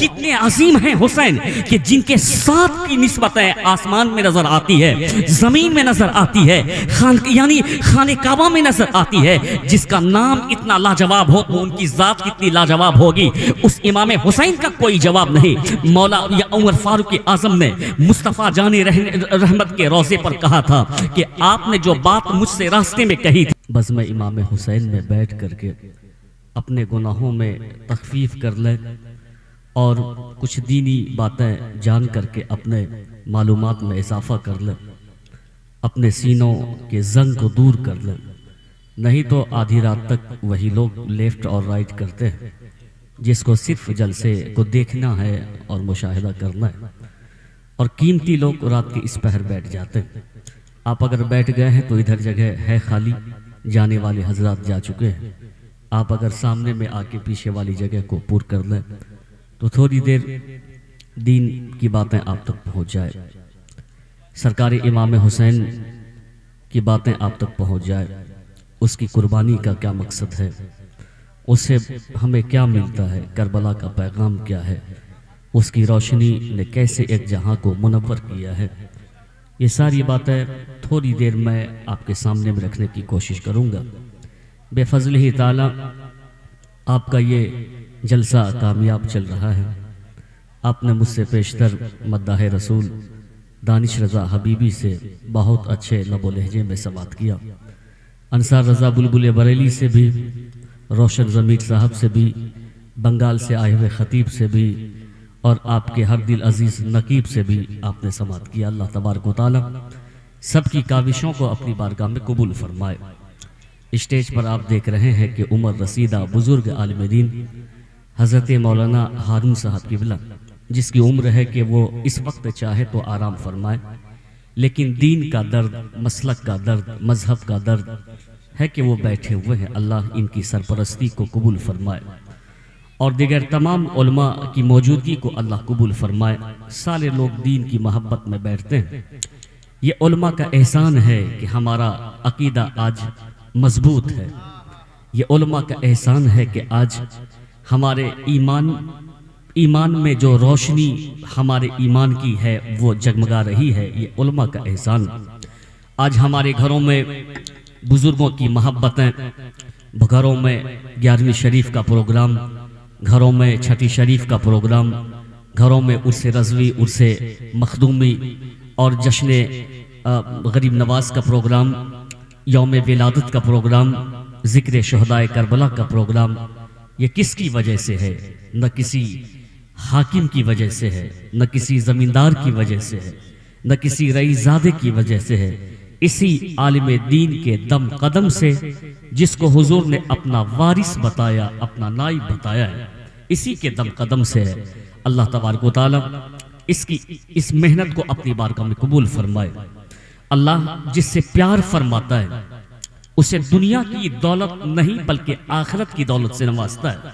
کتنے عظیم ہیں حسین کہ جن کے ساتھ کی نسبتیں آسمان میں نظر آتی ہے، زمین میں نظر آتی ہے، یعنی خانہ کعبہ میں نظر آتی ہے. جس کا نام اتنا لاجواب ہو تو ان کی ذات کتنی لاجواب ہوگی. اس امام حسین کا کوئی جواب نہیں. مولا یا عمر فاروق اعظم نے مصطفیٰ جان رحمت کے روضے پر کہا تھا کہ آپ نے جو بات مجھ سے راستے میں کہی تھی، بس میں امام حسین میں بیٹھ کر کے اپنے گناہوں میں تخفیف کر لے اور کچھ دینی باتیں جان کر کے اپنے معلومات میں اضافہ کر لے، اپنے سینوں کے زنگ کو دور کر لے. نہیں تو آدھی رات تک وہی لوگ لیفٹ اور رائٹ کرتے ہیں جس کو صرف جلسے کو دیکھنا ہے اور مشاہدہ کرنا ہے، اور قیمتی لوگ رات کے اس پہر بیٹھ جاتے ہیں. آپ اگر بیٹھ گئے ہیں تو ادھر جگہ ہے خالی، جانے والے حضرات جا چکے ہیں. آپ اگر سامنے میں آ کے پیچھے والی جگہ کو پور کر لیں تو تھوڑی دیر دین کی باتیں آپ تک پہنچ جائے، سرکار امام حسین کی باتیں آپ تک پہنچ جائے. اس کی قربانی کا کیا مقصد ہے، اس سے ہمیں کیا ملتا ہے، کربلا کا پیغام کیا ہے، اس کی روشنی نے کیسے ایک جہاں کو منور کیا ہے. یہ ساری باتیں تھوڑی دیر میں آپ کے سامنے میں رکھنے کی کوشش کروں گا. بے فضلہ تعالی آپ کا یہ جلسہ کامیاب چل رہا ہے. آپ نے مجھ سے پیشتر مداح رسول دانش رضا حبیبی سے بہت اچھے لب و لہجے میں سماعت کیا. انصار رضا بلبل بریلی سے بھی، روشن ضمیر صاحب سے بھی، بنگال سے آئے ہوئے خطیب سے بھی، اور آپ کے ہر دل عزیز نقیب سے بھی آپ نے سماعت کیا. اللہ تبارک و تعالی سب کی کاوشوں کو اپنی بارگاہ میں قبول فرمائے. اسٹیج پر آپ دیکھ رہے ہیں کہ عمر رسیدہ بزرگ عالم دین حضرت مولانا ہارون صاحب قبلہ، جس کی عمر ہے کہ وہ اس وقت چاہے تو آرام فرمائے، لیکن دین کا درد، مسلک کا درد، مذہب کا درد ہے کہ وہ بیٹھے ہوئے ہیں. اللہ ان کی سرپرستی کو قبول فرمائے اور دیگر تمام علماء کی موجودگی کو اللہ قبول فرمائے. سارے لوگ دین کی محبت میں بیٹھتے ہیں. یہ علماء کا احسان ہے کہ ہمارا عقیدہ آج مضبوط ہے. یہ علماء کا احسان ہے کہ آج ہمارے ایمان میں جو روشنی ہمارے ایمان کی ہے وہ جگمگا رہی ہے. یہ علماء کا احسان. آج ہمارے گھروں میں بزرگوں کی محبتیں، گھروں میں 11ویں شریف کا پروگرام، گھروں میں چھٹی شریف کا پروگرام، گھروں میں عرس رضوی، عرس مخدومی اور جشن غریب نواز کا پروگرام، یوم ولادت کا پروگرام، ذکر شہدائے کربلا کا پروگرام. یہ کس کی وجہ سے ہے؟ نہ کسی حاکم کی وجہ سے ہے، نہ کسی زمیندار کی وجہ سے ہے، نہ کسی رئیس زادے کی وجہ سے ہے. اسی عالم دین کے دم قدم سے، جس کو حضور نے اپنا وارث بتایا، اپنا نائب بتایا ہے، اسی کے دم قدم سے ہے. اللہ تبارک و تعالی اس محنت کو اپنی بارگاہ میں قبول فرمائے. اللہ جس سے پیار فرماتا ہے اسے دنیا کی دولت نہیں بلکہ آخرت کی دولت سے نوازتا ہے.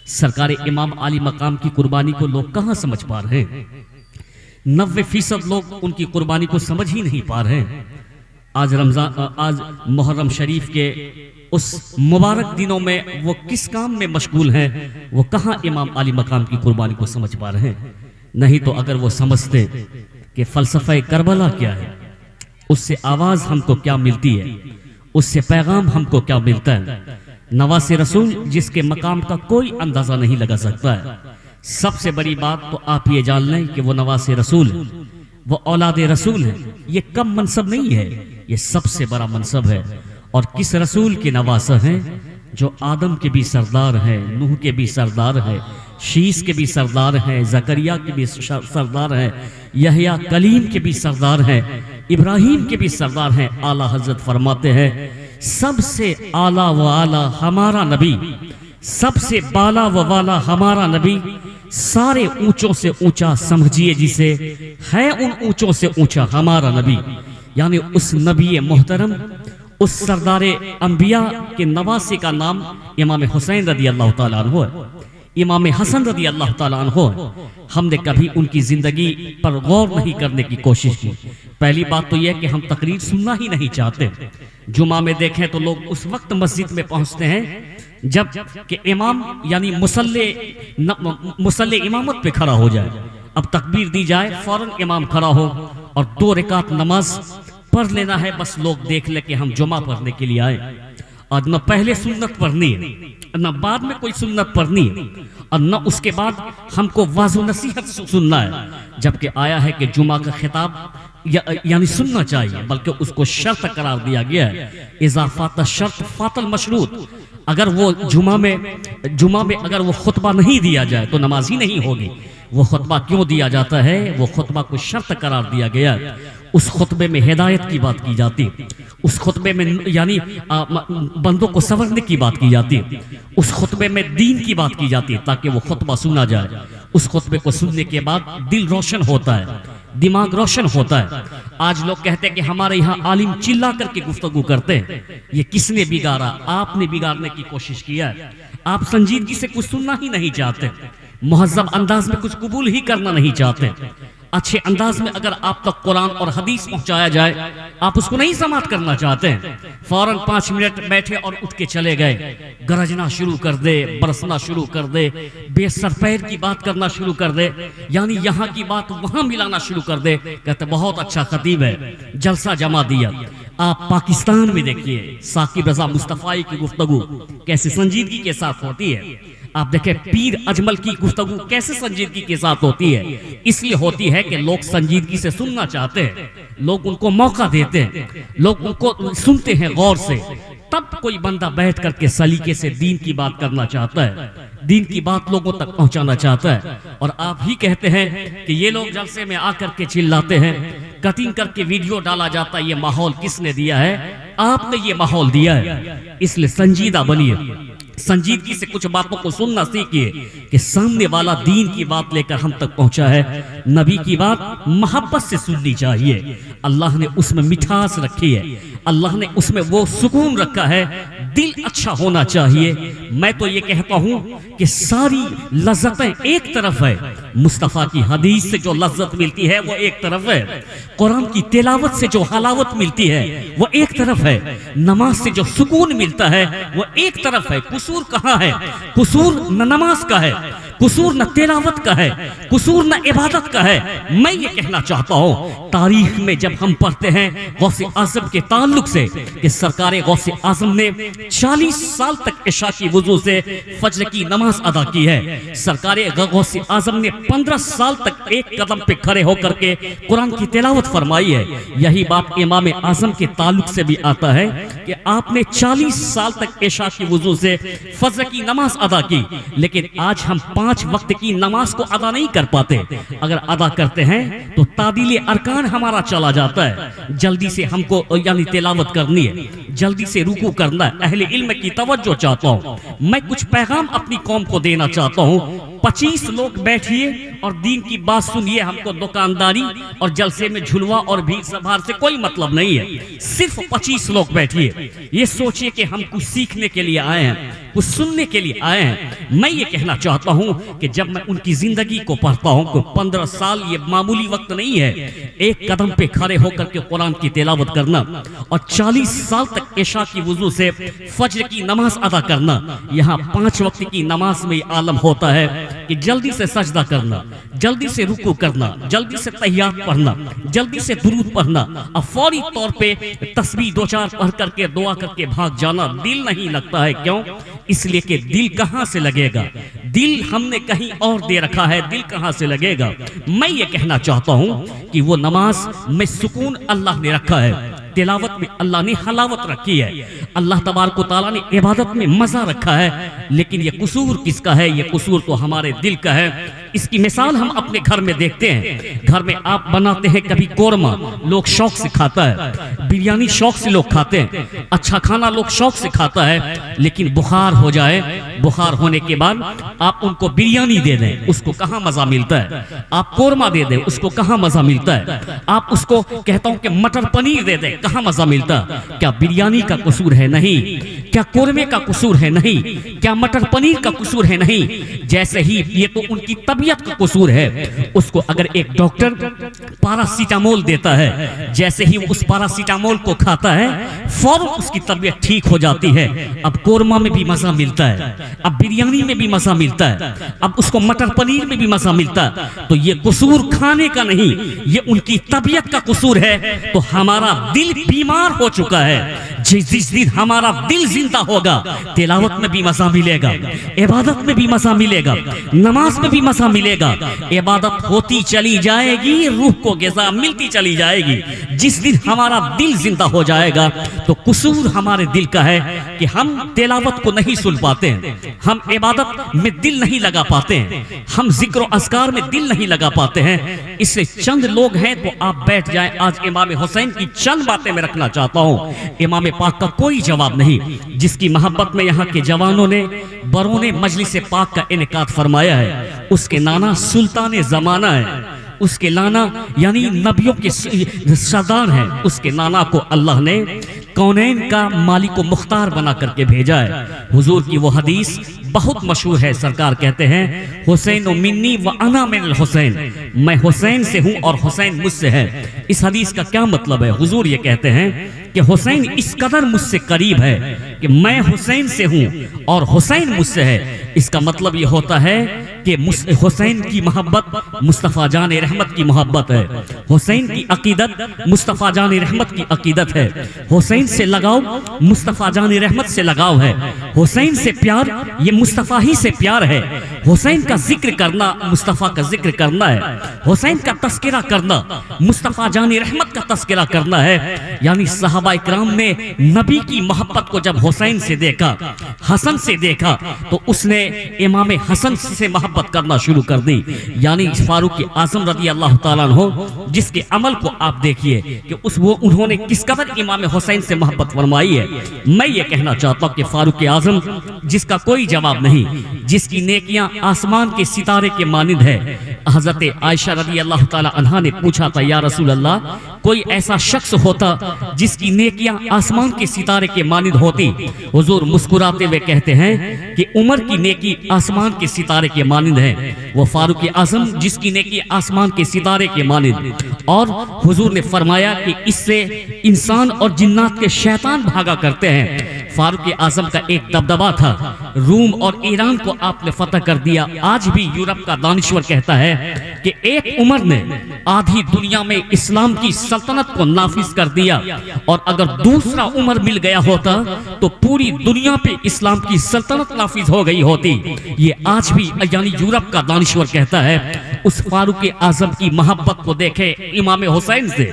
سرکار امام علی مقام کی قربانی کو لوگ کہاں سمجھ پا رہے ہیں؟ 90% لوگ ان کی قربانی کو سمجھ ہی نہیں پا رہے ہیں. آج محرم شریف کے اس مبارک دنوں میں وہ کس کام میں مشغول ہیں؟ وہ کہاں امام علی مقام کی قربانی کو سمجھ پا رہے ہیں؟ نہیں تو اگر وہ سمجھتے کہ فلسفہ کربلا کیا ہے، اس سے آواز ہم کو کیا ملتی ہے، اس سے پیغام ہم کو کیا ملتا ہے، نواز رسول جس کے مقام کا کوئی اندازہ نہیں لگا سکتا ہے. سب سے بڑی بات تو آپ یہ جان لیں کہ وہ نواز رسول ہے، وہ اولاد رسول ہے. یہ کم منصب نہیں ہے، یہ سب سے بڑا منصب ہے. اور کس رسول کے نواسہ ہیں؟ جو آدم کے بھی سردار ہیں، نوح کے بھی سردار ہیں، شیس کے بھی سردار ہیں، زکریا کے بھی سردار ہیں، یحییٰ کلیم کے بھی سردار ہیں، ابراہیم کے بھی سردار ہیں. اعلیٰ حضرت فرماتے ہیں سب سے اعلیٰ و اعلیٰ ہمارا نبی، سب سے بالا و والا ہمارا نبی، سارے اونچوں سے اونچا سمجھیے جسے، ہے ان اونچوں سے اونچا ہمارا نبی. یعنی اس نبی محترم، اس سردار انبیاء کے نواسے کا نام امام حسین رضی اللہ تعالیٰ عنہ ہے، امام حسن رضی اللہ تعالیٰ عنہ ہے. ہم نے کبھی ان کی زندگی پر غور نہیں کرنے کی کوشش کی. پہلی بات تو یہ کہ ہم تقریر سننا ہی نہیں چاہتے. جمعہ میں دیکھیں تو لوگ اس وقت مسجد میں پہنچتے ہیں جب کہ امام یعنی مصلی امامت پہ کھڑا ہو جائے، اب تکبیر دی جائے، فوراً امام کھڑا ہو اور 2 رکعت نماز پڑھ لینا ہے، بس لوگ دیکھ لے کہ ہم جمعہ پڑھنے کے لیے آئے، اور نہ پہلے سنت پڑھنی ہے نہ بعد میں کوئی سنت پڑھنی ہے، اور نہ اس کے بعد ہم کو واعظ و نصیحت سننا ہے، جبکہ آیا ہے کہ جمعہ کا خطاب یعنی سننا چاہیے، بلکہ اس کو شرط قرار دیا گیا ہے، اذا فات الشرط فات المشروط، اگر وہ جمعہ میں اگر وہ خطبہ نہیں دیا جائے تو نماز ہی نہیں ہوگی۔ وہ خطبہ کیوں دیا جاتا ہے؟ وہ خطبہ کو شرط قرار دیا گیا ہے، اس خطبے میں ہدایت کی بات کی جاتی، اس خطبے میں یعنی بندوں کو سنورنے کی بات کی جاتی، اس خطبے میں دین کی بات کی جاتی تاکہ وہ خطبہ سنا جائے، اس خطبے کو سننے کے بعد دل روشن ہوتا ہے، دماغ روشن ہوتا ہے۔ آج لوگ کہتے ہیں کہ ہمارے یہاں عالم چلا کر کے گفتگو کرتے ہیں، یہ کس نے بگاڑا؟ آپ نے بگاڑنے کی کوشش کیا ہے، آپ سنجیدگی سے کچھ سننا ہی نہیں چاہتے، مہذب انداز میں کچھ قبول ہی کرنا نہیں چاہتے، اچھے انداز میں اگر آپ تک قرآن اور حدیث پہنچایا جائے آپ اس کو نہیں سماعت کرنا چاہتے ہیں، فوراً 5 منٹ بیٹھے اور اٹھ کے چلے گئے، گرجنا شروع کر دے، برسنا شروع کر دے، بے سر پیر کی بات کرنا شروع کر دے، یعنی یہاں کی بات وہاں ملانا شروع کر دے، کہتے بہت اچھا خطیب ہے، جلسہ جما دیا۔ آپ پاکستان میں دیکھیے ثاقب رضا مصطفی کی گفتگو کیسے سنجیدگی کے ساتھ ہوتی ہے، آپ دیکھیں پیر اجمل کی گفتگو کیسے سنجیدگی کے ساتھ ہوتی ہے، اس لیے ہوتی ہے کہ لوگ سنجیدگی سے سننا چاہتے ہیں، لوگ ان کو موقع دیتے ہیں، لوگ ان کو سنتے ہیں غور سے، تب کوئی بندہ بیٹھ کر کے سلیقے سے دین کی بات کرنا چاہتا ہے، دین کی بات لوگوں تک پہنچانا چاہتا ہے۔ اور آپ ہی کہتے ہیں کہ یہ لوگ جلسے میں آ کر کے چلاتے ہیں، کٹنگ کر کے ویڈیو ڈالا جاتا ہے، یہ ماحول کس نے دیا ہے؟ آپ نے یہ ماحول دیا ہے، اس لیے سنجیدہ بنیے، سنجیدگی سے کچھ باتوں کو سننا سیکھیے کہ سامنے والا دین کی بات لے کر ہم تک پہنچا ہے، نبی کی بات محبت سے سننی چاہیے، اللہ نے اس میں مٹھاس رکھی ہے، اللہ نے اس میں وہ سکون رکھا ہے، دل اچھا ہونا چاہیے۔ میں تو یہ کہتا ہوں کہ ساری لذتیں ایک طرف ہے، مصطفیٰ کی حدیث سے جو لذت ملتی ہے وہ ایک طرف ہے، قرآن کی تلاوت سے جو حلاوت ملتی ہے وہ ایک طرف ہے، نماز سے جو سکون ملتا ہے وہ ایک طرف ہے۔ قصور کہاں ہے؟ قصور نہ نماز کا ہے، قصور نہ تلاوت کا ہے، قصور نہ عبادت کا ہے۔ میں یہ کہنا چاہتا ہوں تاریخ میں جب ہم پڑھتے ہیں غوث اعظم کے تعلق سے کہ سرکار غوث اعظم نے 40 سال تک عشاء کی وضو سے فجر کی نماز ادا کی ہے، سرکار غوث اعظم نے 15 سال تک ایک قدم پہ کھڑے ہو کر کے قرآن کی تلاوت فرمائی ہے۔ یہی بات امام اعظم کے تعلق سے بھی آتا ہے کہ آپ نے 40 سال تک عشاء کی وضو سے فجر کی نماز ادا کی، لیکن آج ہم 5 وقت کی نماز کو ادا نہیں کر پاتے، اگر ادا کرتے ہیں تو تعدیل ارکان ہمارا چلا جاتا ہے، جلدی سے ہم کو یعنی تلاوت کرنی ہے، جلدی سے رکوع کرنا ہے۔ اہل علم کی توجہ چاہتا ہوں، میں کچھ پیغام اپنی قوم کو دینا چاہتا ہوں۔ 25 لوگ بیٹھیے اور دین کی بات سنیے، ہم کو دکانداری اور جلسے میں جھلوا اور بھیڑ سبھار سے کوئی مطلب نہیں ہے، صرف 25 لوگ بیٹھیے، یہ سوچئے کہ ہم کچھ سیکھنے کے لیے آئے ہیں، کچھ سننے کے لیے آئے ہیں۔ میں یہ کہنا چاہتا ہوں کہ جب میں ان کی زندگی کو پڑھتا ہوں کہ 15 سال یہ معمولی وقت نہیں ہے، ایک قدم پہ کھڑے ہو کر کے قرآن کی تلاوت کرنا اور 40 سال تک عشاء کی وضو سے فجر کی نماز ادا کرنا، یہاں 5 وقت کی نماز میں عالم ہوتا ہے کہ جلدی سے سجدہ کرنا، جلدی سے رکوع کرنا، جلدی سے تحیات پڑھنا، جلدی سے درود پڑھنا، اور فوری طور پہ تسبیح 2-4 پڑھ کر کے دعا کر کے بھاگ جانا، دل نہیں لگتا ہے۔ کیوں؟ اس لیے کہ دل کہاں سے لگے گا؟ دل ہم نے کہیں اور دے رکھا ہے، دل کہاں سے لگے گا؟ میں یہ کہنا چاہتا ہوں کہ وہ نماز میں سکون اللہ نے رکھا ہے، تلاوت میں اللہ نے حلاوت رکھی ہے، اللہ تبارک و تعالیٰ نے عبادت میں مزہ رکھا ہے، لیکن یہ قصور کس کا ہے؟ یہ قصور تو ہمارے دل کا ہے۔ اس کی مثال ہم اپنے گھر میں دیکھتے ہیں، گھر میں آپ بناتے ہیں کبھی قورمہ، لوگ شوق سے کھاتا ہے، بریانی شوق سے لوگ کھاتے ہیں، اچھا کھانا لوگ شوق سے کھاتا ہے، لیکن بخار ہو جائے، بخار ہونے کے بعد آپ ان کو بریانی دے دیں، اس کو کہاں مزہ ملتا ہے؟ آپ قورمہ دے دیں، اس کو کہاں مزہ ملتا ہے؟ آپ اس کو کہتا ہوں کہ مٹر پنیر دے دیں، کہاں مزہ ملتا ہے؟ کیا بریانی کا قصور ہے؟ نہیں۔ کیا قورمے کا قصور ہے؟ نہیں. کیا مٹر پنیر کا قصور ہے؟ نہیں. جیسے ہی یہ تو ان کی طبیعت کا قصور ہے. اس کو اگر ایک ڈاکٹر پاراسیٹامول دیتا ہے، جیسے ہی وہ اس پاراسیٹامول کو کھاتا ہے فوراً اس کی طبیعت ٹھیک ہو جاتی ہے. اب قورمہ میں بھی مزہ ملتا ہے، اب بریانی میں بھی مزہ ملتا ہے، اب اس کو مٹر پنیر میں بھی مزہ ملتا ہے. تو یہ قصور کھانے کا نہیں، یہ ان کی طبیعت کا قصور ہے. تو ہمارا دل بیمار ہو چکا ہے. جس دن ہمارا دل زندہ ہوگا تلاوت میں بھی مزہ ملے گا، عبادت میں بھی مزہ ملے گا، نماز میں بھی مزہ ملے گا. عبادت ہوتی چلی جائے گی، روح کو غذا ملتی چلی جائے گی. جس دن ہمارا دل زندہ ہو جائے گا تو قصور ہمارے دل کا ہے کہ ہم تلاوت کو نہیں سن پاتے ہیں، ہم عبادت میں دل نہیں لگا پاتے ہیں، ہم ذکر و اذکار میں دل نہیں لگا پاتے ہیں. اس سے چند لوگ ہیں تو آپ بیٹھ جائیں. آج امام حسین کی چند باتیں میں رکھنا چاہتا ہوں. امام پاک کا کوئی جواب نہیں، جس کی محبت میں یہاں کے جوانوں نے برون مجلس پاک کا انعقاد فرمایا ہے. اس کے نانا سلطان زمانہ ہے، اس کے نانا یعنی نبیوں کے سردار ہیں. اس کے نانا کو اللہ نے کونین کا مالک و مختار بنا کر کے بھیجا ہے. حضور کی وہ حدیث بہت مشہور ہے. سرکار کہتے ہیں حسین منی و انا من الحسین، میں حسین سے ہوں اور حسین مجھ سے ہے. اس حدیث کا کیا مطلب ہے؟ حضور یہ کہتے ہیں کہ حسین اس قدر مجھ سے قریب ہے کہ میں حسین سے ہوں اور حسین مجھ سے ہے. اس کا مطلب یہ ہوتا ہے کہ حسین کی محبت مصطفیٰ جان رحمت کی محبت ہے، حسین کی عقیدت مصطفیٰ جان رحمت کی عقیدت ہے، حسین سے لگاؤ مصطفیٰ جان رحمت سے لگاؤ ہے، حسین سے پیار یہ مصطفیٰ ہی سے پیار ہے. حسین کا ذکر کرنا مصطفیٰ کا ذکر کرنا ہے، حسین کا تذکرہ کرنا مصطفیٰ جان رحمت کا تذکرہ کرنا ہے. یعنی صحابہ اکرام نے نبی کی محبت کو جب حسین سے دیکھا، حسن سے دیکھا، تو اس نے امام حسن سے محبت کرنا شروع کر دی. یعنی فاروق اعظم رضی اللہ تعالیٰ عنہ جس کے عمل کو آپ دیکھیے کہ انہوں نے کس قدر امام حسین سے محبت فرمائی ہے. میں یہ کہنا چاہتا ہوں کہ فاروق اعظم جس کا کوئی جواب نہیں، جس کی نیکیاں آسمان کے ستارے کے مانند ہے. حضرت عائشہ رضی اللہ تعالی عنہا نے پوچھا تھا یا رسول اللہ کوئی ایسا شخص ہوتا جس کی نیکیاں آسمان کے ستارے کے مانند ہوتی؟ حضور مسکراتے ہوئے کہتے ہیں کہ عمر کی نیکی آسمان کے ستارے کے مانند ہے. وہ فاروق اعظم جس کی نیکی آسمان کے ستارے کے مانند. اور حضور نے فرمایا کہ اس سے انسان اور جنات کے شیطان بھاگا کرتے ہیں. فاروق اعظم کا ایک دبدبا تھا، روم اور ایران کو آپ نے فتح کر دیا. آج بھی یورپ کا دانشور کہتا ہے کہ ایک عمر نے آدھی دنیا میں اسلام کی سلطنت کو نافذ کر دیا، اور اگر دوسرا عمر مل گیا ہوتا تو پوری دنیا پہ اسلام کی سلطنت نافذ ہو گئی ہوتی. یہ آج بھی یعنی یورپ کا دانشور کہتا ہے. اس فاروق اعظم کی محبت کو دیکھے امام حسین سے،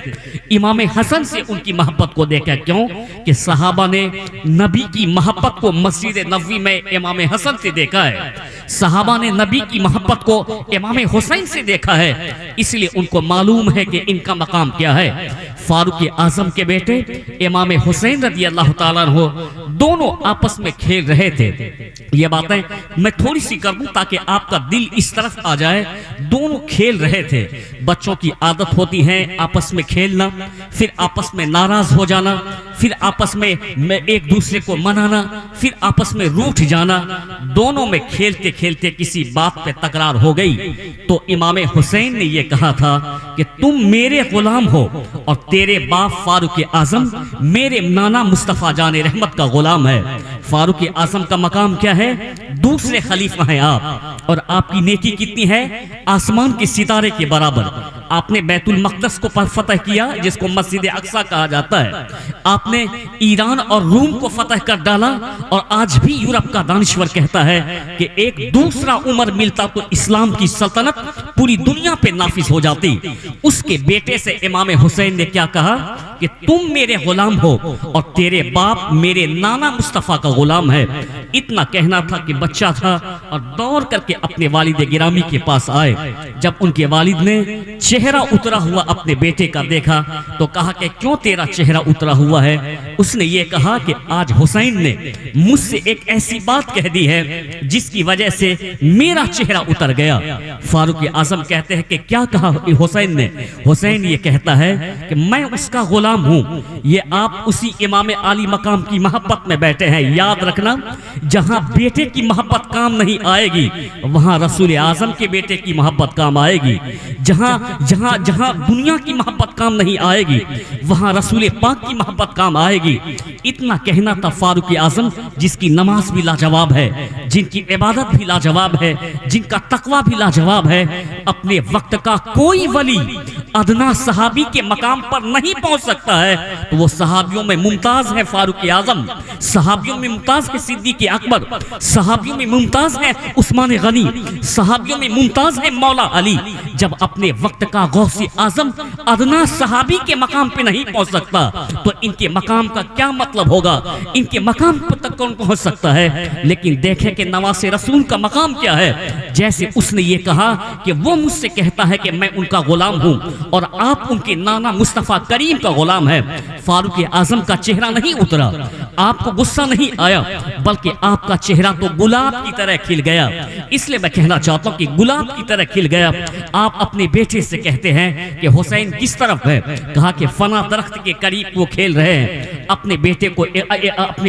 امام حسن سے ان کی محبت کو دیکھا. کیوں کہ صحابہ نے نبی کی محبت کو مسجد نبوی میں امام حسن سے دیکھا ہے، صحابہ نے نبی کی محبت کو امام حسین سے دیکھا ہے. اس لیے ان کو معلوم ہے کہ ان کا مقام کیا ہے. فاروق اعظم کے بیٹے امام حسین رضی اللہ تعالیٰ عنہ دونوں آپس میں کھیل رہے تھے. یہ باتیں میں تھوڑی سی کر دوں تاکہ آپ کا دل اس طرف آ جائے. دونوں کھیل رہے تھے. بچوں کی عادت ہوتی ہے آپس میں کھیلنا، پھر آپس میں ناراض ہو جانا، پھر آپس میں ایک دوسرے کو منانا، پھر آپس میں روٹھ جانا. دونوں میں کھیلتے کھیلتے کسی بات پہ تکرار ہو گئی تو امام حسین نے یہ کہا تھا کہ تم میرے غلام ہو اور تیرے باپ فاروق اعظم میرے نانا مصطفیٰ جان رحمت کا غلام ہے. فاروق اعظم کا مقام کیا ہے؟ دوسرے خلیفہ ہیں آپ، اور آپ کی نیکی کتنی ہے؟ آسمان کے ستارے کے برابر. آپ نے بیت المقدس کو فتح کیا جس کو مسجد اقصیٰ کہا جاتا ہے. آپ نے ایران اور روم کو فتح کر ڈالا. اور آج بھی یورپ کا دانشور کہتا ہے کہ ایک دوسرا عمر ملتا تو اسلام کی سلطنت پوری دنیا پہ نافذ ہو جاتی. اس کے بیٹے سے امام حسین نے کیا کہا کہ تم میرے غلام ہو اور تیرے باپ میرے نانا مصطفیٰ کا غلام ہے. اتنا کہنا تھا کہ بچہ تھا اور دوڑ کر کے اپنے والد گرامی کے پاس آئے. جب ان کے والد نے چہرہ اترا ہوا اپنے بیٹے کا دیکھا تو کہا کہ کیوں تیرا چہرہ اترا ہوا ہے؟ اس نے یہ کہا کہ آج حسین نے مجھ سے ایک ایسی بات کہہ دی ہے جس کی وجہ سے میرا چہرہ اتر گیا. فاروق اعظم کہتے ہیں کہ کیا کہا حسین نے؟ حسین یہ کہتا ہے کہ میں اس کا غلام غلام ہوں۔ یہ آپ اسی امام عالی مقام کی محبت میں بیٹھے ہیں۔ یاد رکھنا، جہاں بیٹے کی محبت کام نہیں آئے گی وہاں رسول اعظم کے بیٹے کی محبت کام آئے گی۔ جہاں دنیا کی محبت کام نہیں آئے گی وہاں رسول پاک کی محبت کام آئے گی۔ اتنا کہنا تھا فاروق اعظم، جس کی نماز بھی لاجواب ہے، جن کی عبادت بھی لاجواب ہے، جن کا تقوی بھی لاجواب ہے۔ اپنے وقت کا کوئی ولی ادنا صحابی کے مقام پر نہیں پہنچ سکتا ہے تو وہ صحابیوں میں ممتاز ہے فاروق اعظم، صحابیوں میں ممتاز ہے صدیق اکبر، صحابیوں میں ممتاز ہے عثمان غنی، صحابیوں میں ممتاز ہے مولا علی۔ جب اپنے وقت کا غوث اعظم ادنا صحابی کے مقام پہ نہیں پہنچ سکتا تو ان کے مقام کا کیا مطلب ہوگا؟ ان کے مقام تک کون پہنچ سکتا ہے؟ لیکن دیکھیں کہ نواز رسول کا مقام کیا ہے۔ جیسے اس نے یہ کہا کہ وہ مجھ سے کہتا ہے کہ میں ان کا غلام ہوں اور آپ ان کے نانا مصطفیٰ کریم کا غلام ہے۔ فاروق اعظم کا چہرہ نہیں اترا، آپ کو غصہ نہیں آیا، بلکہ آپ کا چہرہ تو گلاب کی طرح کھل گیا۔ اس لیے میں کہنا چاہتا ہوں کہ گلاب کی طرح کھل گیا۔ آپ اپنے بیٹے سے کہتے ہیں کہ حسین کس طرف ہے؟ کہا کہ فنا درخت کے قریب وہ کھیل رہے ہیں۔ اپنے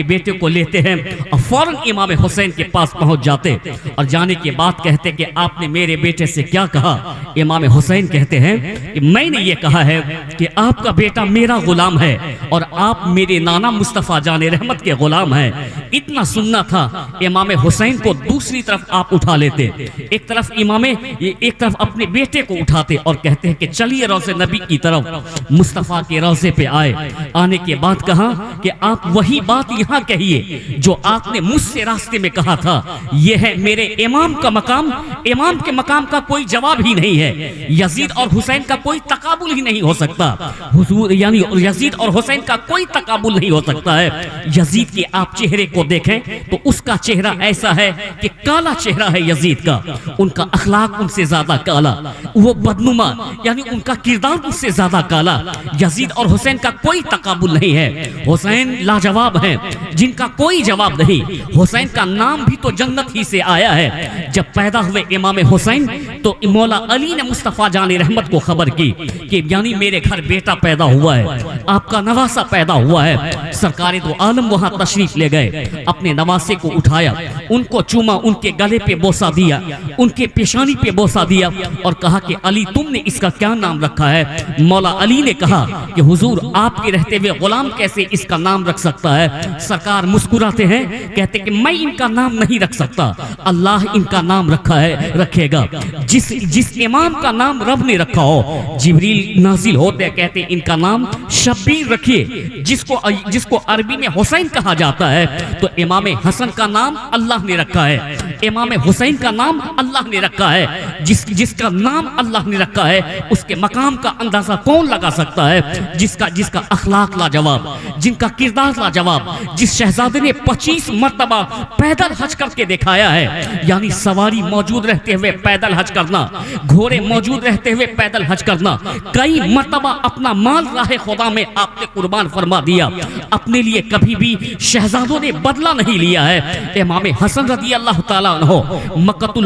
بیٹے کو لیتے ہیں اور فوراً امام حسین کے پاس پہنچ جاتے اور جانے کے بعد کہتے کہ آپ نے میرے بیٹے سے کیا کہا؟ امام حسین کہتے ہیں کہ میں نے یہ کہا ہے کہ آپ کا بیٹا میرا غلام ہے اور آپ میرے نانا مصطفیٰ جان رحمت کے غلام ہیں۔ اتنا سننا تھا، امام حسین کو دوسری طرف آپ اٹھا لیتے، ایک طرف اپنے بیٹے کو اٹھاتے اور کہتے ہیں کہ چلیے روضے نبی کی طرف۔ مصطفیٰ کے روضے پہ آئے، آنے کے بعد کہا کہ آپ وہی بات یہاں کہیے جو آپ نے مجھ سے راستے میں کہا تھا۔ یہ ہے میرے امام کا مقام، امام کے مقام کا کوئی جواب ہی نہیں ہے۔ یزید اور حسین کا کوئی تقابل ہی نہیں ہو سکتا، حضور یعنی یزید اور حسین کا کوئی تقابل نہیں ہو سکتا ہے۔ یزید کے آپ چہرے کو دیکھیں تو اس کا چہرہ ایسا ہے کہ کالا چہرہ ہے یزید کا، ان کا اخلاق ان سے زیادہ کالا، وہ بدنما یعنی ان کا کردار اس سے زیادہ کالا۔ یزید اور حسین کا کوئی تقابل نہیں ہے۔ حسین لاجواب ہیں جن کا کوئی جواب نہیں۔ حسین کا نام بھی تو جنت ہی سے آیا ہے۔ جب پیدا ہوئے امام حسین تو مولا علی نے مصطفیٰ جان رحمت کو خبر کی کہ یعنی میرے گھر بیٹا پیدا ہوا ہے، آپ کا نواسا پیدا ہوا ہے۔ سرکار دو عالم وہاں تشریف لے گئے، اپنے نواسے کو اٹھایا، ان کو چوما، ان کے گلے پہ بوسہ دیا، ان کے پیشانی پہ بوسہ دیا اور کہا کہ علی تم نے اس کا کیا نام رکھا ہے؟ مولا علی نے کہا کہ حضور آپ کے رہتے ہوئے غلام کیسے اس کا نام رکھ سکتا ہے؟ سرکار مسکراتے ہیں، کہتے کہ میں ان کا نام نہیں رکھ سکتا، اللہ ان کا نام رکھے گا۔ جس امام کا نام رب نے رکھا ہو، جبریل نازل ہوتے کہتے ان کا نام شبیر رکھیے۔ جس کو عربی میں حسین کہا جاتا ہے تو امام حسن کا نام اللہ نے رکھا ہے، امام حسین کا نام اللہ نے رکھا ہے۔ جس کا نام اللہ نے رکھا ہے اس کے مقام کا اندازہ کون لگا سکتا ہے؟ جس کا اخلاق لاجواب، جن کا کردار لاجواب، جس شہزادے نے 25 مرتبہ پیدل حج کر کے دکھایا ہے، یعنی سواری موجود رہتے ہوئے پیدل حج کرنا، گھوڑے موجود رہتے ہوئے پیدل حج کرنا، کئی مرتبہ اپنا مال راہ خدا میں آپ نے قربان فرما دیا، اپنے لیے کبھی بھی شہزادوں نے بدلہ نہیں لیا ہے۔ امام حسن رضی اللہ تعالیٰ عنہ مکۃ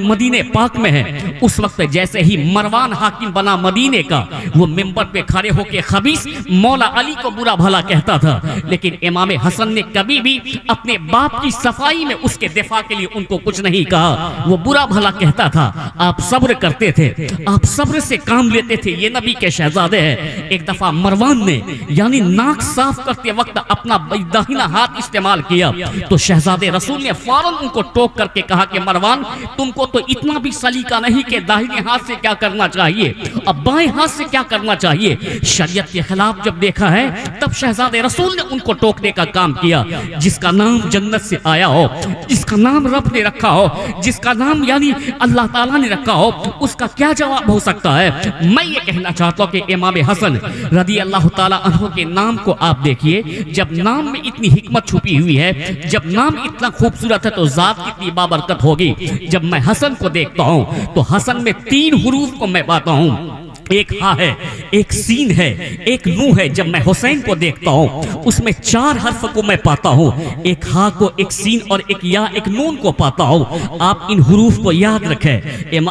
مدینہ پاک میں ہے، اس وقت جیسے ہی مروان حاکم بنا مدینے کا، وہ منبر پہ کھڑے ہو کے خبیث مولا علی کو برا بھلا کہتا تھا، لیکن امام حسن نے کبھی بھی اپنے باپ کی صفائی میں اس کے دفاع کے لیے ان کو کچھ نہیں کہا، وہ برا بھلا کہتا تھا، آپ صبر کرتے تھے، آپ صبر سے کام لیتے تھے، یہ نبی کے شہزادے ہیں۔ ایک دفعہ مروان نے یعنی ناک صاف کرتے وقت اپنا داہنا ہاتھ استعمال کیا تو شہزادے رسول نے فوراً ان کو ٹوک کر کے کہا کہ مروان تم کو تو اتنا بھی سلیقہ نہیں کہ داہنے ہاتھ سے کیا کرنا چاہیے، اب بائیں ہاتھ سے کیا کرنا چاہیے۔ شریعت کے خلاف جب دیکھا ہے تب شہزادے رسول نے ان کو ٹوکنے کا کام کیا۔ جس کا نام جنت سے آیا ہو، جس کا نام رب نے رکھا ہو، جس کا نام یعنی اللہ تعالیٰ نے رکھا ہو، اس کا کیا جواب ہو سکتا ہے؟ میں یہ کہنا چاہتا ہوں کہ امام حسن رضی اللہ تعالیٰ عنہ کے نام کو آپ دیکھیے، جب نام میں اتنی حکمت چھپی ہوئی ہے، جب نام اتنا خوبصورت ہے تو ذات کتنی بابرکت ہوگی۔ جب میں حسن کو دیکھتا ہوں تو حسن میں 3 حروف کو میں پاتا ہوں، ایک ہا ہے، ایک سین ہے، ایک نو ہے۔ جب میں حسین کو دیکھتا ہوں اس میں 4 حرف کو میں پاتا ہوں، ایک ہا کو، ایک سین اور ایک یا، ایک نون کو پاتا ہوں۔ آپ ان حروف کو یاد رکھیں،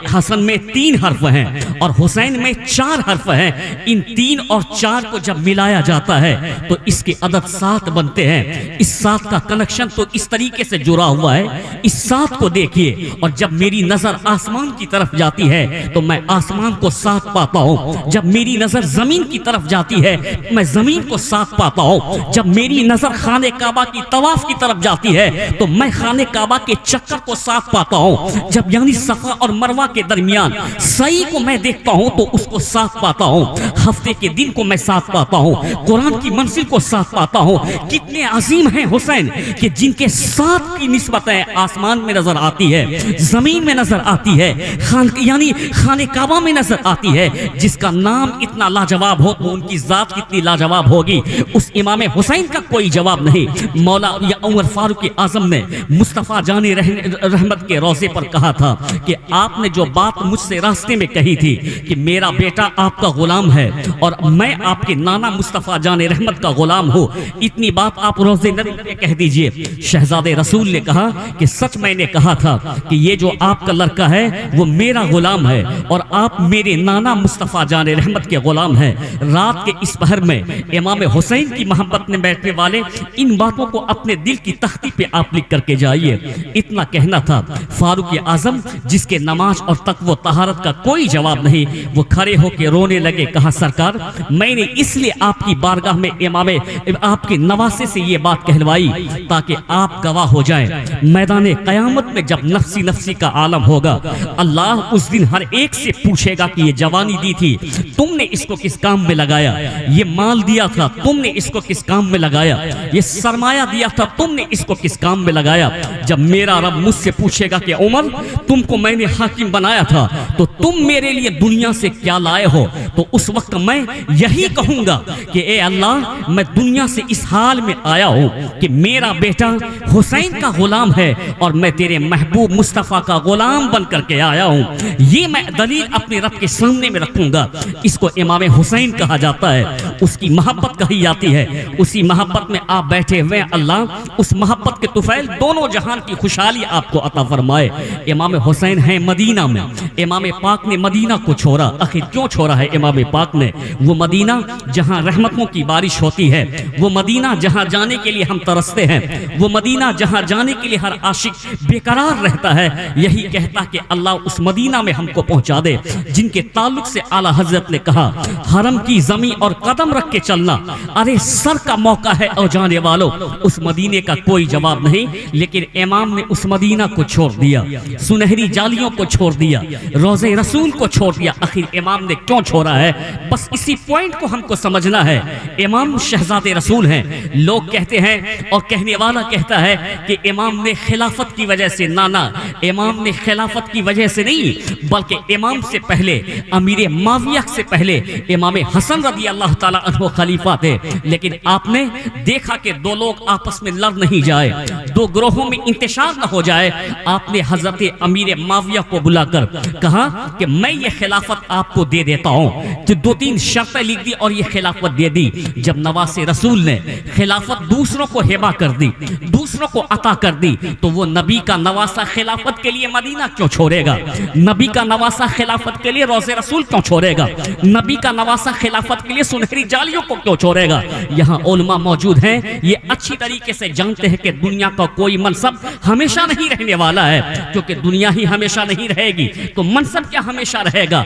حسن میں 3 حرف ہیں اور حسین میں 4 حرف ہیں۔ ان 3 اور 4 کو جب ملایا جاتا ہے تو اس کے عدد 7 بنتے ہیں۔ اس 7 کا کنیکشن تو اس طریقے سے جڑا ہوا ہے، اس 7 کو دیکھیے، اور جب میری نظر آسمان کی طرف جاتی ہے تو میں آسمان کو 7 پاتا ہوں۔ جب میری نظر زمین کی طرف جاتی ہے میں زمین کو 7 پاتا ہوں۔ جب میری نظر خانہ کعبہ کی طواف کی طرف جاتی ہے تو میں خانہ کعبہ کے چکر کو 7 پاتا ہوں۔ جب یعنی صفا اور مروہ کے درمیان سعی کو میں دیکھتا ہوں تو اس کو 7 پاتا ہوں۔ ہفتے کے دن کو میں 7 پاتا ہوں، قرآن کی منزل کو 7 پاتا ہوں۔ کتنے عظیم ہیں حسین کہ جن کے 7 کی نسبتیں آسمان میں نظر آتی ہے، زمین میں نظر آتی ہے، یعنی خانہ کعبہ میں نظر آتی ہے۔ جس کا نام اتنا لاجواب ہو تو ان کی ذات کتنی لاجواب ہوگی، اس امام حسین کا کوئی جواب نہیں۔ مولا یا عمر فاروق اعظم نے مصطفیٰ جان رحمت کے روضے پر کہا تھا کہ آپ نے جو بات مجھ سے راستے میں کہی تھی کہ میرا بیٹا آپ کا غلام ہے اور میں آپ کے نانا مصطفیٰ جان رحمت کا غلام ہوں، اتنی بات آپ روضے نبی پہ کہہ دیجئے۔ شہزادے رسول نے کہا کہ سچ میں نے کہا تھا کہ یہ جو آپ کا لڑکا ہے وہ میرا غلام ہے اور آپ میرے نانا مصطفیٰ جان رحمت کے غلام ہیں۔ رات کے اس پہر میں امام حسین کی محبت میں بیٹھنے والے ان باتوں کو اپنے دل کی تختی پہ آپ لکھ کر کے جائیے۔ اتنا کہنا تھا۔ فاروق اعظم جس کے نماز اور تقوی و طہارت کا کوئی جواب نہیں، وہ کھڑے ہو کے رونے لگے۔ کہا سرکار میں نے اس لیے آپ کی بارگاہ میں امام آپ کے نواسے سے یہ بات کہلوائی تاکہ آپ گواہ ہو جائیں۔ میدان قیامت میں جب نفسی نفسی کا عالم ہوگا، اللہ اس دن ہر ایک سے پوچھے گا کہ یہ جوانی دی تھی تم نے اس کو کس کام میں لگایا، یہ مال دیا تھا تم نے اس کو کس کام میں لگایا، یہ سرمایہ دیا تھا تم نے اس کو کس کام میں لگایا۔ جب میرا رب مجھ سے پوچھے گا کہ عمر تم کو میں نے حاکم بنایا تھا تو تم میرے لیے دنیا سے کیا لائے ہو، تو اس وقت میں یہی کہوں گا کہ اے اللہ میں دنیا سے اس حال میں آیا ہوں کہ میرا بیٹا حسین کا غلام ہے اور میں تیرے محبوب مصطفیٰ کا غلام بن کر کے آیا ہوں۔ یہ میں دلیل اپنے رب کے سامنے میں رکھوں گا۔ اس کو امام حسین کہا جاتا ہے، اس کی محبت کہی جاتی ہے۔ اسی محبت میں آپ بیٹھے ہوئے اللہ اس محبت کے طفیل دونوں جہان کی خوشحالی آپ کو عطا فرمائے۔ امام حسین ہیں مدینہ میں، امام پاک نے مدینہ کو چھوڑا۔ آخر کیوں چھوڑا ہے امام پاک نے؟ وہ مدینہ جہاں رحمتوں کی بارش ہوتی ہے، وہ مدینہ جہاں جانے کے لیے ہم ترستے ہیں، وہ مدینہ جہاں جانے کے لیے ہر عاشق بے قرار رہتا ہے، یہی کہتا کہ اللہ اس مدینہ میں ہم کو پہنچا دے جن کے تعلق سے اعلیٰ حضرت نے کہا حرم کی زمین اور قدم رکھ کے چلنا ارے سر کا موقع ہے او جانے والوں۔ اس مدینے کا کوئی جواب نہیں، لیکن امام نے اس مدینہ کو چھوڑ دیا، سنہری جالیوں کو چھوڑ دیا، روضے رسول کو چھوڑ دیا۔ آخر امام نے کیوں چھوڑا ہے؟ بس اسی پوائنٹ کو ہم کو سمجھنا ہے۔ امام شہزادے رسول ہیں، لوگ کہتے ہیں اور کہنے والا کہتا ہے کہ امام نے خلافت کی وجہ سے، نانا امام نے خلافت کی وجہ سے نہیں بلکہ امام سے پہلے امیر معاویہ سے پہلے امام حسن رضی اللہ تعالیٰ عنہ خلیفہ تھے، لیکن آپ نے دیکھا کہ دو لوگ آپس میں لڑ نہیں جائے، دو گروہوں میں انتشار نہ ہو جائے۔ آپ نے حضرت امیر معاویہ کو بلا کر کہا کہ میں یہ خلافت آپ کو دے دیتا ہوں، جو 2-3 شرطیں لکھ دی اور یہ خلافت دے دی۔ جب نواز رسول نے خلافت دوسروں کو ہبہ کر دی، دوسروں کو عطا کر دی، تو وہ نبی کا نواسہ خلافت کے لیے مدینہ کیوں چھوڑے گا؟ نبی کا نواسہ خلافت کے لیے روضے رسول کیوں چھوڑے گا؟ نبی کا نواسہ خلافت کے لیے سنہری جالیوں کو کیوں چھوڑے گا؟ یہاں علماء موجود ہیں، یہ اچھی طریقے سے جانتے ہیں کہ دنیا کا کوئی منصب ہمیشہ نہیں رہنے والا ہے، کیونکہ دنیا ہی ہمیشہ نہیں رہے گی تو منصب کیا ہمیشہ رہے گا؟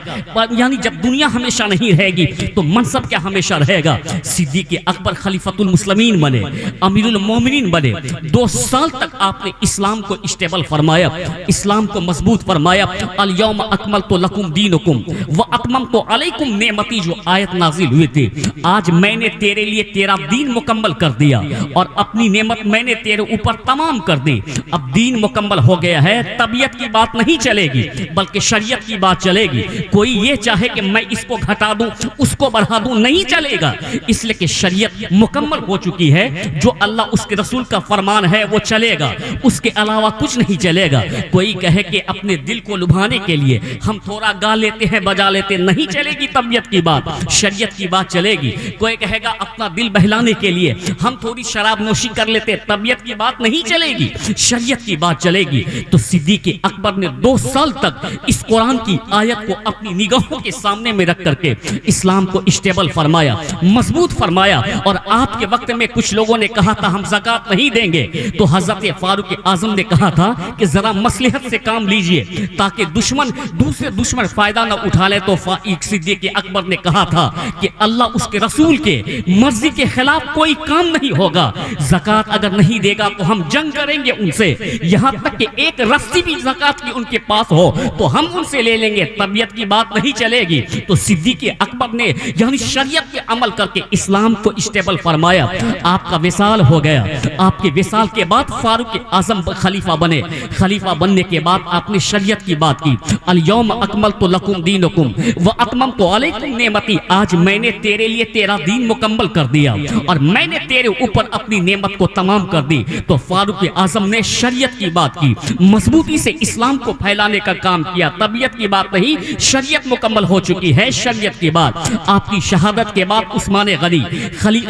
یعنی جب دنیا ہمیشہ نہیں رہے گی تو منصب کیا ہمیشہ رہے گا؟ صدیق اکبر خلیفۃ المسلمین بنے، امیر المومنین بنے، 2 سال تک آپ نے اسلام کو اسٹیبل فرمایا، اسلام کو مضبوط فرمایا۔ الیوم اکملت لکم دینکم واتممت علیکم نعمتی جو آیت نازل ہوئی تھی، آج میں نے تیرے لیے تیرا دین مکمل کر دیا اور اپنی نعمت میں نے تیرے اوپر تمام کر دی۔ اب دین مکمل ہو گیا ہے، طبیعت کی بات نہیں چلے گی بلکہ شریعت کی بات چلے گی۔ کوئی یہ چاہے کہ میں اس کو گھٹا دوں اس کو بڑھا دوں، نہیں چلے گا، اس لیے کہ شریعت مکمل ہو چکی ہے۔ جو اللہ اس کے رسول کا فرمان ہے وہ چلے گا، اس کے علاوہ کچھ نہیں چلے گا۔ کوئی کہے کہ اپنے دل کو لبھانے کے لیے ہم تھوڑا گا لیتے ہیں بجا لیتے، نہیں چلے گی طبیعت کی بات، شریعت کی بات چلے گی۔ کوئی کہے گا اپنا دل بہلانے کے لیے ہم تھوڑی شراب نوشی کر لیتے، طبیعت کی بات نہیں چلے گی، شریعت کی بات چلے گی۔ تو صدیق اکبر نے 2 سال تک اس قرآن کی آیت کو اپنی نگاہوں کے سامنے میں رکھ کر کے اسلام کو اسٹیبل فرمایا، مضبوط فرمایا۔ اور آپ کے وقت میں کچھ لوگوں نے کہا تھا ہم زکوٰۃ نہیں دیں گے، تو حضرت فاروق اعظم نے کہا تھا کہ ذرا مصلحت سے کام لیجئے تاکہ دوسرے دشمن فائدہ نہ اٹھا لے۔ تو صدیق اکبر نے کہا تھا کہ اللہ اس کے رسول کے مرضی کے خلاف کوئی کام نہیں ہوگا، زکوٰۃ اگر نہیں دے گا تو ہم جنگ کریں گے ان سے، یہاں تک کہ ایک رسی بھی زکوٰۃ کی ان کے پاس ہو تو ہم ان سے لے لیں گے، طبیعت کی بات نہیں چلے گی۔ تو صدیق اکبر نے یعنی شریعت پہ عمل کر کے اسلام کو اسٹیبل فرمایا۔ آپ کا وصال ہو گیا، آپ کے وصال کے بعد فاروق اعظم خلیفہ بنے، خلیفہ بننے کے بعد آپ نے شریعت کی بات کی، الیوم اکملت لکم دینکم واتممت علیکم نعمتی، آج میں نے تیرے لیے تیرا دین مکمل کر دیا اور میں نے تیرے اوپر اپنی نعمت کو تمام کر دی۔ تو فاروق اعظم نے شریعت کی بات کی، مضبوطی سے اسلام کو پھیلانے کا کام کیا، طبیعت کی بات نہیں، شریعت مکمل ہو چکی ہے، شریعت کی بات۔ آپ کی شہادت کے بعد عثمان غنی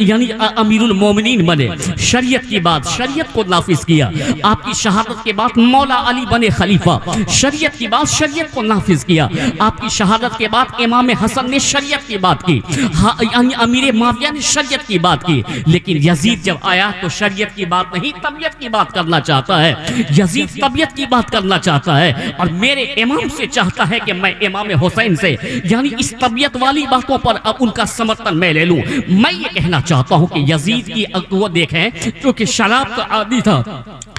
یعنی امیر المومنین بنے، شریعت کی بات، شریعت کو نافذ کیا۔ آپ کی شہادت کے بعد مولا علی بنے خلیفہ، شریعت کی بات، شریعت کو نافذ کیا۔ آپ کی شہادت کے بعد امام حسن نے شریعت کی بات کی، یعنی امیر معاویہ نے شریعت کی بات کی۔ لیکن یزید جب آیا تو شریعت کی بات نہیں، طبیعت کی بات کرنا چاہتا ہے، یزید طبیعت کی بات کرنا چاہتا ہے اور میرے امام سے چاہتا ہے کہ میں امام حسین سے یعنی اس طبیعت والی باتوں پر اب ان کا سمرتن میں لے لوں۔ میں یہ کہنا چاہتا ہوں کہ یزید کی وہ دیکھیں جو کہ شراب کا عادی تھا،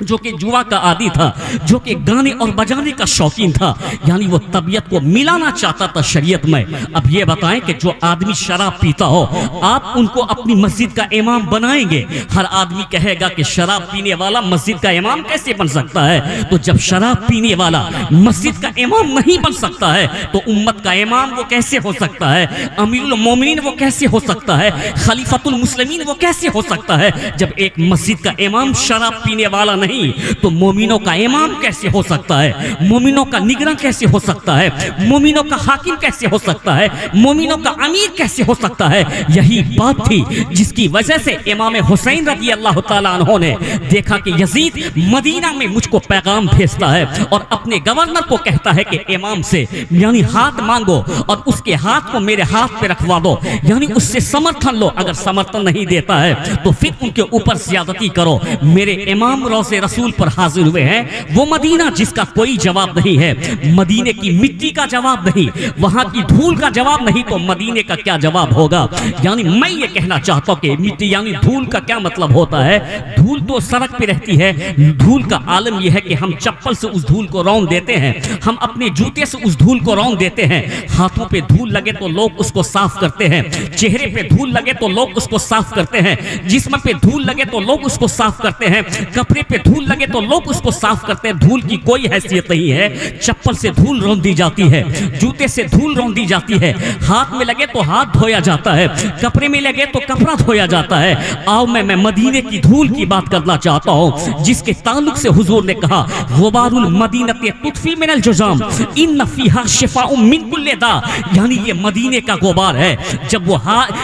جو کہ جوا کا عادی تھا، جو کہ گانے اور بجانے کا شوقین تھا، یعنی وہ طبیعت کو ملانا چاہتا تھا شریعت میں۔ اب یہ بتائیں کہ جو آدمی شراب پیتا ہو آپ ان کو اپنی مسجد کا امام بنائیں گے؟ ہر آدمی کہے گا کہ شراب پینے والا مسجد کا امام کیسے بن سکتا ہے؟ تو جب شراب پینے والا مسجد کا امام نہیں بن سکتا ہے تو امت کا امام وہ کیسے ہو سکتا ہے؟ امیر المومنین وہ کیسے ہو سکتا ہے؟ خلیفۃ المسلمین وہ کیسے ہو سکتا ہے؟ جب ایک مسجد کا امام شراب پینے والا نہیں تو مومنوں کا امام کیسے ہو سکتا ہے؟ مومنوں کا نگراں کیسے ہو سکتا ہے؟ مومنوں کا حاکم کیسے ہو سکتا ہے؟ مومنوں کا امیر کیسے ہو سکتا ہے؟ یہی بات تھی جس کی وجہ سے امام حسین رضی اللہ تعالیٰ عنہ نے دیکھا کہ یزید مدینہ میں مجھ کو پیغام بھیجتا ہے اور اپنے گورنر کو کہتا ہے کہ امام سے یعنی ہاتھ مانگو اور اس کے ہاتھ کو میرے ہاتھ پہ رکھوا دو، یعنی اس سے سمرتھن لو، اگر سمرتھن نہیں دیتا ہے تو پھر ان کے اوپر زیادتی کرو۔ میرے امام روضے رسول پر حاضر ہوئے ہیں، وہ مدینہ جس کا کوئی جواب نہیں ہے، مدینے کی مٹی کا جواب نہیں، وہاں کی دھول کا جواب نہیں تو مدینے کا کیا جواب ہوگا؟ یعنی میں یہ کہنا چاہتا ہوں کہ مٹی یعنی دھول کا کیا مطلب ہوتا ہے؟ دھول تو سڑک پہ رہتی ہے، دھول کا عالم یہ ہے کہ ہم چپل سے اس دھول کو رون دیتے ہیں، ہم اپنے جوتے سے اس دھول کو رون دیتے ہیں، ہاتھوں پہ دھول لگے تو لوگ اس کو صاف کرتے ہیں، چہرے پہ دھول لگے تو لوگ اس کو صاف کرتے ہیں، جسم پہ دھول لگے تو لوگ اس کو صاف کرتے ہیں، کپڑے پہ دھول لگے تو لوگ اس کو صاف کرتے ہیں۔ دھول کی کوئی حیثیت نہیں ہے، چپل سے دھول رون دی جاتی ہے، جوتے سے دھول رون دی جاتی ہے، ہاتھ میں لگے تو ہاتھ دھویا جاتا ہے، کپڑے میں لگے تو کپڑا دھویا جاتا ہے۔ آؤ میں مدینے کی دھول کی بات کرنا چاہتا ہوں جس کے تعلق سے حضور نے کہا غبار المدینہ تطفی من الجزام ان فیہا شفاء من کل داء، یعنی یہ مدینے کا غبار ہے۔ جب وہ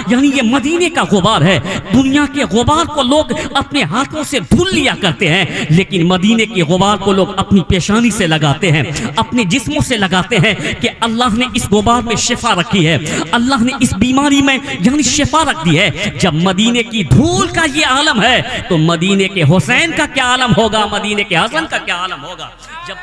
یعنی یہ مدینے کا غبار ہے، دنیا کے غبار کو لوگ اپنے ہاتھوں سے دھل لیا کرتے ہیں لیکن مدینے کے غبار کو لوگ اپنی پیشانی سے لگاتے ہیں، اپنے جسموں سے لگاتے ہیں کہ اللہ نے اس غبار میں شفا رکھی ہے، اللہ نے اس بیماری میں یعنی شفا رکھ دی ہے۔ جب مدینے کی دھول کا یہ عالم ہے تو مدینے کے حسین کا کیا عالم ہوگا، مدینے کے حسن کا کیا عالم ہوگا؟ جب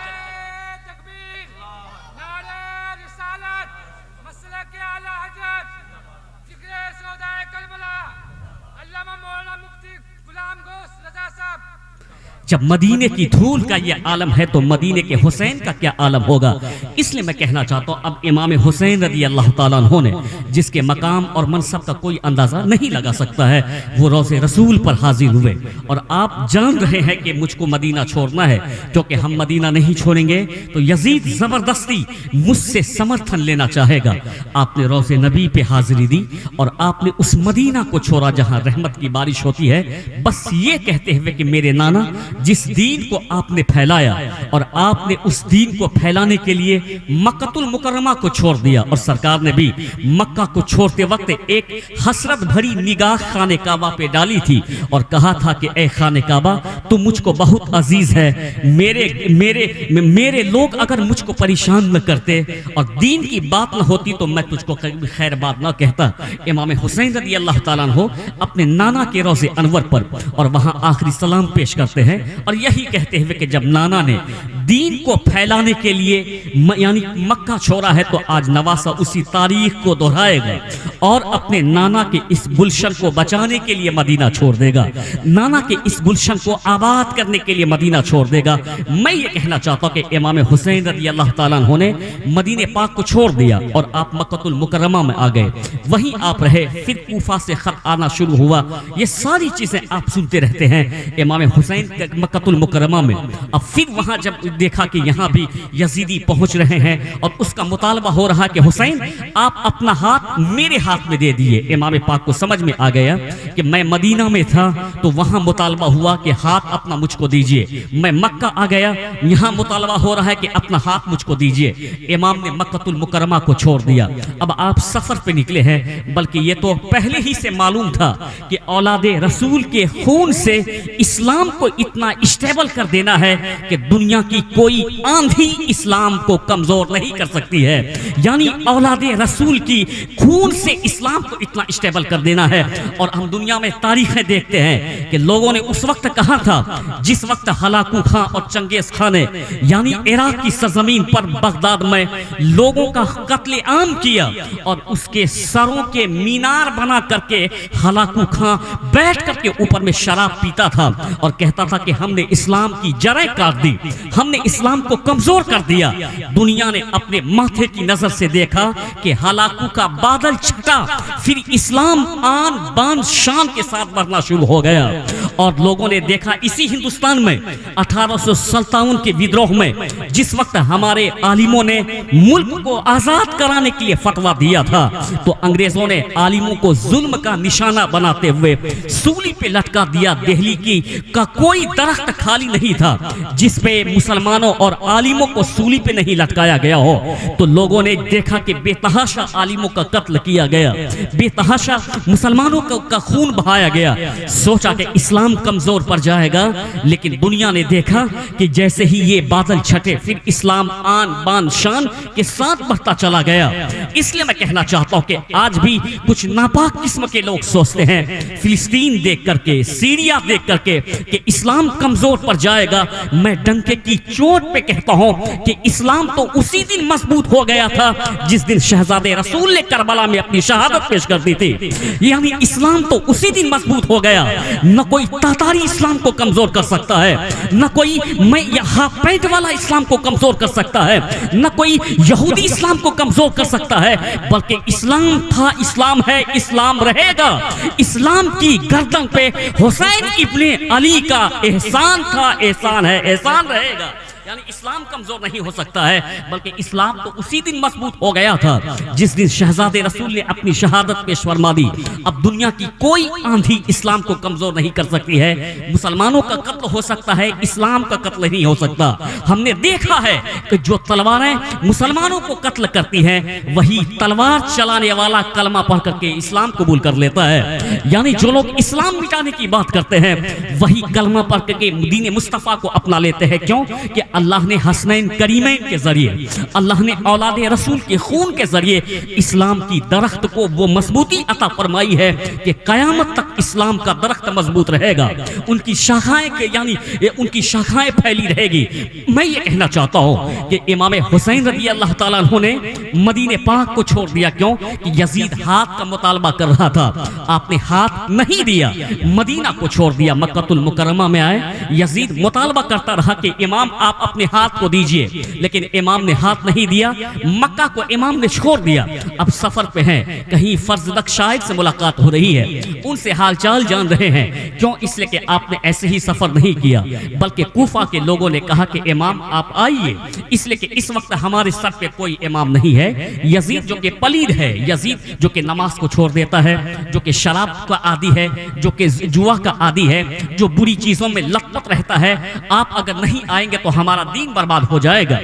جب مدینے کی دھول کا یہ عالم ہے تو مدینے کے حسین کا کیا عالم ہوگا؟ اس لیے میں کہنا چاہتا ہوں اب امام حسین رضی اللہ تعالیٰ عنہ نے جس کے مقام اور منصب کا کوئی اندازہ نہیں لگا سکتا ہے، وہ روضے رسول پر حاضر ہوئے اور آپ جان رہے ہیں کہ مجھ کو مدینہ چھوڑنا ہے، کیونکہ ہم مدینہ نہیں چھوڑیں گے تو یزید زبردستی مجھ سے سمرتھن لینا چاہے گا۔ آپ نے روضے نبی پہ حاضری دی اور آپ نے اس مدینہ کو چھوڑا جہاں رحمت کی بارش ہوتی ہے، بس یہ کہتے ہوئے کہ میرے نانا جس دین کو آپ نے پھیلایا اور آپ نے اس دین کو پھیلانے کے لیے مکہ المکرمہ کو چھوڑ دیا، اور سرکار نے بھی مکہ کو چھوڑتے وقت ایک حسرت بھری نگاہ خانہ کعبہ پہ ڈالی تھی اور کہا تھا کہ اے خانہ کعبہ تو مجھ کو بہت عزیز ہے، میرے لوگ اگر مجھ کو پریشان نہ کرتے اور دین کی بات نہ ہوتی تو میں تجھ کو خیر بات نہ کہتا۔ امام حسین رضی اللہ تعالیٰ عنہ اپنے نانا کے روضے انور پر اور وہاں آخری سلام پیش کرتے ہیں اور یہی کہتے ہوئے کہ جب نانا نے دین کو پھیلانے کے لیے یعنی مکہ چھوڑا ہے تو آج نواسہ اسی تاریخ کو دہرائے گا اور اپنے نانا کے اس گلشن کو بچانے کے لیے مدینہ چھوڑ دے گا، نانا کے اس گلشن کو آباد کرنے کے لیے مدینہ چھوڑ دے گا۔ میں یہ کہنا چاہتا ہوں کہ امام حسین رضی اللہ تعالیٰ عنہ نے مدینہ پاک کو چھوڑ دیا اور آپ مکہ المکرمہ میں آ گئے، وہیں آپ رہے، پھر کوفہ سے خط آنا شروع ہوا، یہ ساری چیزیں آپ سنتے رہتے ہیں امام حسین مکہ المکرمہ میں۔ اب پھر وہاں جب دیکھا کہ یہاں بھی یزیدی پہنچ رہے ہیں اور اس کا مطالبہ ہو رہا کہ حسین آپ اپنا ہاتھ میرے ہاتھ میں دے دیے، امام پاک کو سمجھ میں آ گیا کہ میں مدینہ میں تھا تو وہاں مطالبہ ہوا کہ ہاتھ اپنا مجھ کو دیجئے، میں مکہ آ گیا یہاں مطالبہ ہو رہا ہے کہ اپنا ہاتھ مجھ کو دیجئے، امام نے مکہ المکرمہ کو چھوڑ دیا۔ اب آپ سفر پہ نکلے ہیں، بلکہ یہ تو پہلے ہی سے معلوم تھا کہ اولاد رسول کے خون سے اسلام کو اتنا اسٹیبل کر دینا ہے کہ دنیا کی کوئی آندھی اسلام کو کمزور نہیں کر سکتی ہے، یعنی اولاد رسول کی خون سے اسلام کو اتنا اسٹیبل کر دینا ہے۔ اور ہم دنیا میں تاریخیں دیکھتے ہیں کہ لوگوں نے اس وقت کہا تھا جس وقت ہلاکو خان اور چنگیز خان نے یعنی عراق کی سرزمین پر بغداد میں لوگوں کا قتل عام کیا اور اس کے سروں کے مینار بنا کر کے ہلاکو خان بیٹھ کر کے اوپر میں شراب پیتا تھا اور کہتا تھا کہ ہم نے اسلام کی جڑیں کاٹ دی، ہم نے اسلام کو کمزور کر دیا۔ دنیا نے اپنے ماتھے کی نظر سے دیکھا کہ ہلاکو کا بادل چھٹا، پھر اسلام آن بان شان کے ساتھ بڑھنا شروع ہو گیا، اور لوگوں نے دیکھا اسی ہندوستان میں 1857 کے ودروہ میں جس وقت ہمارے عالموں نے ملک کو آزاد کرانے کے لیے فتویٰ دیا تھا تو انگریزوں نے عالموں کو ظلم کا نشانہ بناتے ہوئے سولی پہ لٹکا دیا۔ دہلی کا کوئی درخت خالی نہیں تھا جس پہ مسلمانوں اور عالموں کو سولی پہ نہیں لٹکایا گیا ہو، تو لوگوں نے دیکھا کہ بے تحاشا عالموں کا قتل کیا گیا، بے تحاشا مسلمانوں کا خون بہایا گیا۔ سوچا کہ اسلام کمزور پڑ جائے گا، لیکن دنیا نے دیکھا کہ جیسے ہی یہ بادل چھٹے پھر اسلام آن بان شان کے ساتھ بڑھتا چلا گیا۔ اس لیے میں کہنا چاہتا ہوں کہ آج بھی کچھ ناپاک قسم کے لوگ سوچتے ہیں فلسطین دیکھ کر کے، سیریا دیکھ کر کے کہ اسلام کمزور پڑ جائے گا۔ میں ڈنکے کی چوٹ پہ کہتا ہوں کہ اسلام تو اسی دن مضبوط ہو گیا تھا جس دن شہزادے رسول نے کربلا میں اپنی شہادت پیش کر دی تھی، یعنی اسلام تو اسی دن مضبوط ہو گیا۔ نہ کوئی تاتاری اسلام کو کمزور کر سکتا ہے، نہ کوئی میں ہاف پینٹ والا اسلام کو کمزور کر سکتا ہے، نہ کوئی یہودی اسلام کو کمزور کر سکتا ہے، بلکہ اسلام تھا، اسلام ہے، اسلام رہے گا۔ اسلام کی گردن پہ حسین ابن علی کا احسان تھا، احسان ہے، احسان رہے گا۔ یعنی اسلام کمزور نہیں ہو سکتا ہے، بلکہ اسلام تو اسی دن مضبوط ہو گیا تھا جس دن شہزادے رسول نے اپنی شہادت پیش فرما دی۔ اب دنیا کی کوئی آندھی اسلام کو کمزور نہیں کر سکتی ہے۔ مسلمانوں کا قتل ہو سکتا ہے، اسلام کا قتل نہیں ہو سکتا۔ ہم نے دیکھا ہے کہ جو تلواریں مسلمانوں کو قتل کرتی ہیں وہی تلوار چلانے والا کلمہ پڑھ کر کے اسلام قبول کر لیتا ہے، یعنی جو لوگ اسلام مٹانے کی بات کرتے ہیں وہی کلمہ پڑھ کر کے دین مصطفیٰ کو اپنا لیتے ہیں۔ کیوں کہ اللہ نے حسنین کریمین کے ذریعے، اللہ نے اولاد رسول کے خون کے ذریعے اسلام کی درخت کو وہ مضبوطی عطا فرمائی ہے کہ قیامت تک اسلام کا درخت مضبوط رہے گا، ان کی شاخائیں یعنی ان کی شاخائیں پھیلی رہے گی۔ میں یہ کہنا چاہتا ہوں کہ امام حسین رضی اللہ تعالیٰ عنہ نے مدینہ پاک کو چھوڑ دیا، کیوں کہ یزید ہاتھ کا مطالبہ کر رہا تھا، آپ نے ہاتھ نہیں دیا، مدینہ کو چھوڑ دیا، مکہ المکرمہ میں آئے۔ یزید مطالبہ کرتا رہا کہ امام آپ اپنے ہاتھ کو دیجئے، لیکن امام نے ہاتھ نہیں دیا، مکہ کو امام نے چھوڑ دیا۔ اب سفر پہ ہیں، کہیں فرزدق شاہد سے ملاقات ہو رہی ہے، ان سے حال چال جان رہے ہیں، کیوں؟ اس لئے کہ آپ نے ایسے ہی سفر نہیں کیا، بلکہ کوفہ کے لوگوں نے کہا کہ امام آپ آئیے، اس لئے کہ اس وقت ہمارے سر پہ کوئی امام نہیں ہے۔ یزید جو کہ پلید ہے، یزید جو کہ نماز کو چھوڑ دیتا ہے، جو کہ شراب کا عادی ہے، جو کہ جوا کا عادی ہے، جو بری چیزوں میں لت پت رہتا ہے، آپ اگر نہیں آئیں گے تو ہمارا دین برباد ہو جائے گا،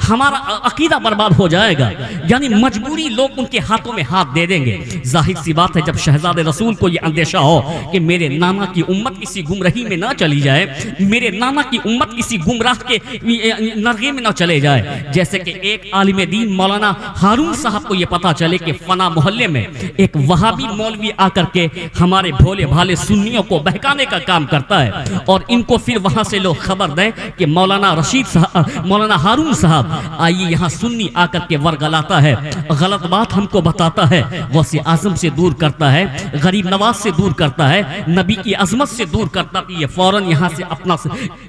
ہمارا عقیدہ برباد ہو جائے گا، یعنی مجبوری لوگ ان کے ہاتھوں میں ہاتھ دے دیں گے۔ ظاہر سی بات ہے جب شہزاد رسول کو یہ اندیشہ ہو کہ میرے نانا کی امت کسی گمراہی میں نہ چلی جائے، میرے نانا کی امت کسی گمراہ کے نرغے میں نہ چلے جائے، جیسے کہ ایک عالم دین مولانا ہارون صاحب کو یہ پتا چلے کہ فنا محلے میں ایک وہابی مولوی آ کر کے ہمارے بھولے بھالے سنیوں کو بہکانے کا کام کرتا ہے، اور ان کو پھر وہاں سے لوگ خبر دیں کہ مولانا ہارون صاحب آئیے یہاں سنی آ کر کے ورگلاتا ہے، غلط بات ہم کو بتاتا ہے، غوث اعظم سے دور کرتا ہے، غریب نواز سے دور کرتا ہے، نبی کی عظمت سے دور کرتا ہے، یہ فوراً یہاں سے اپنا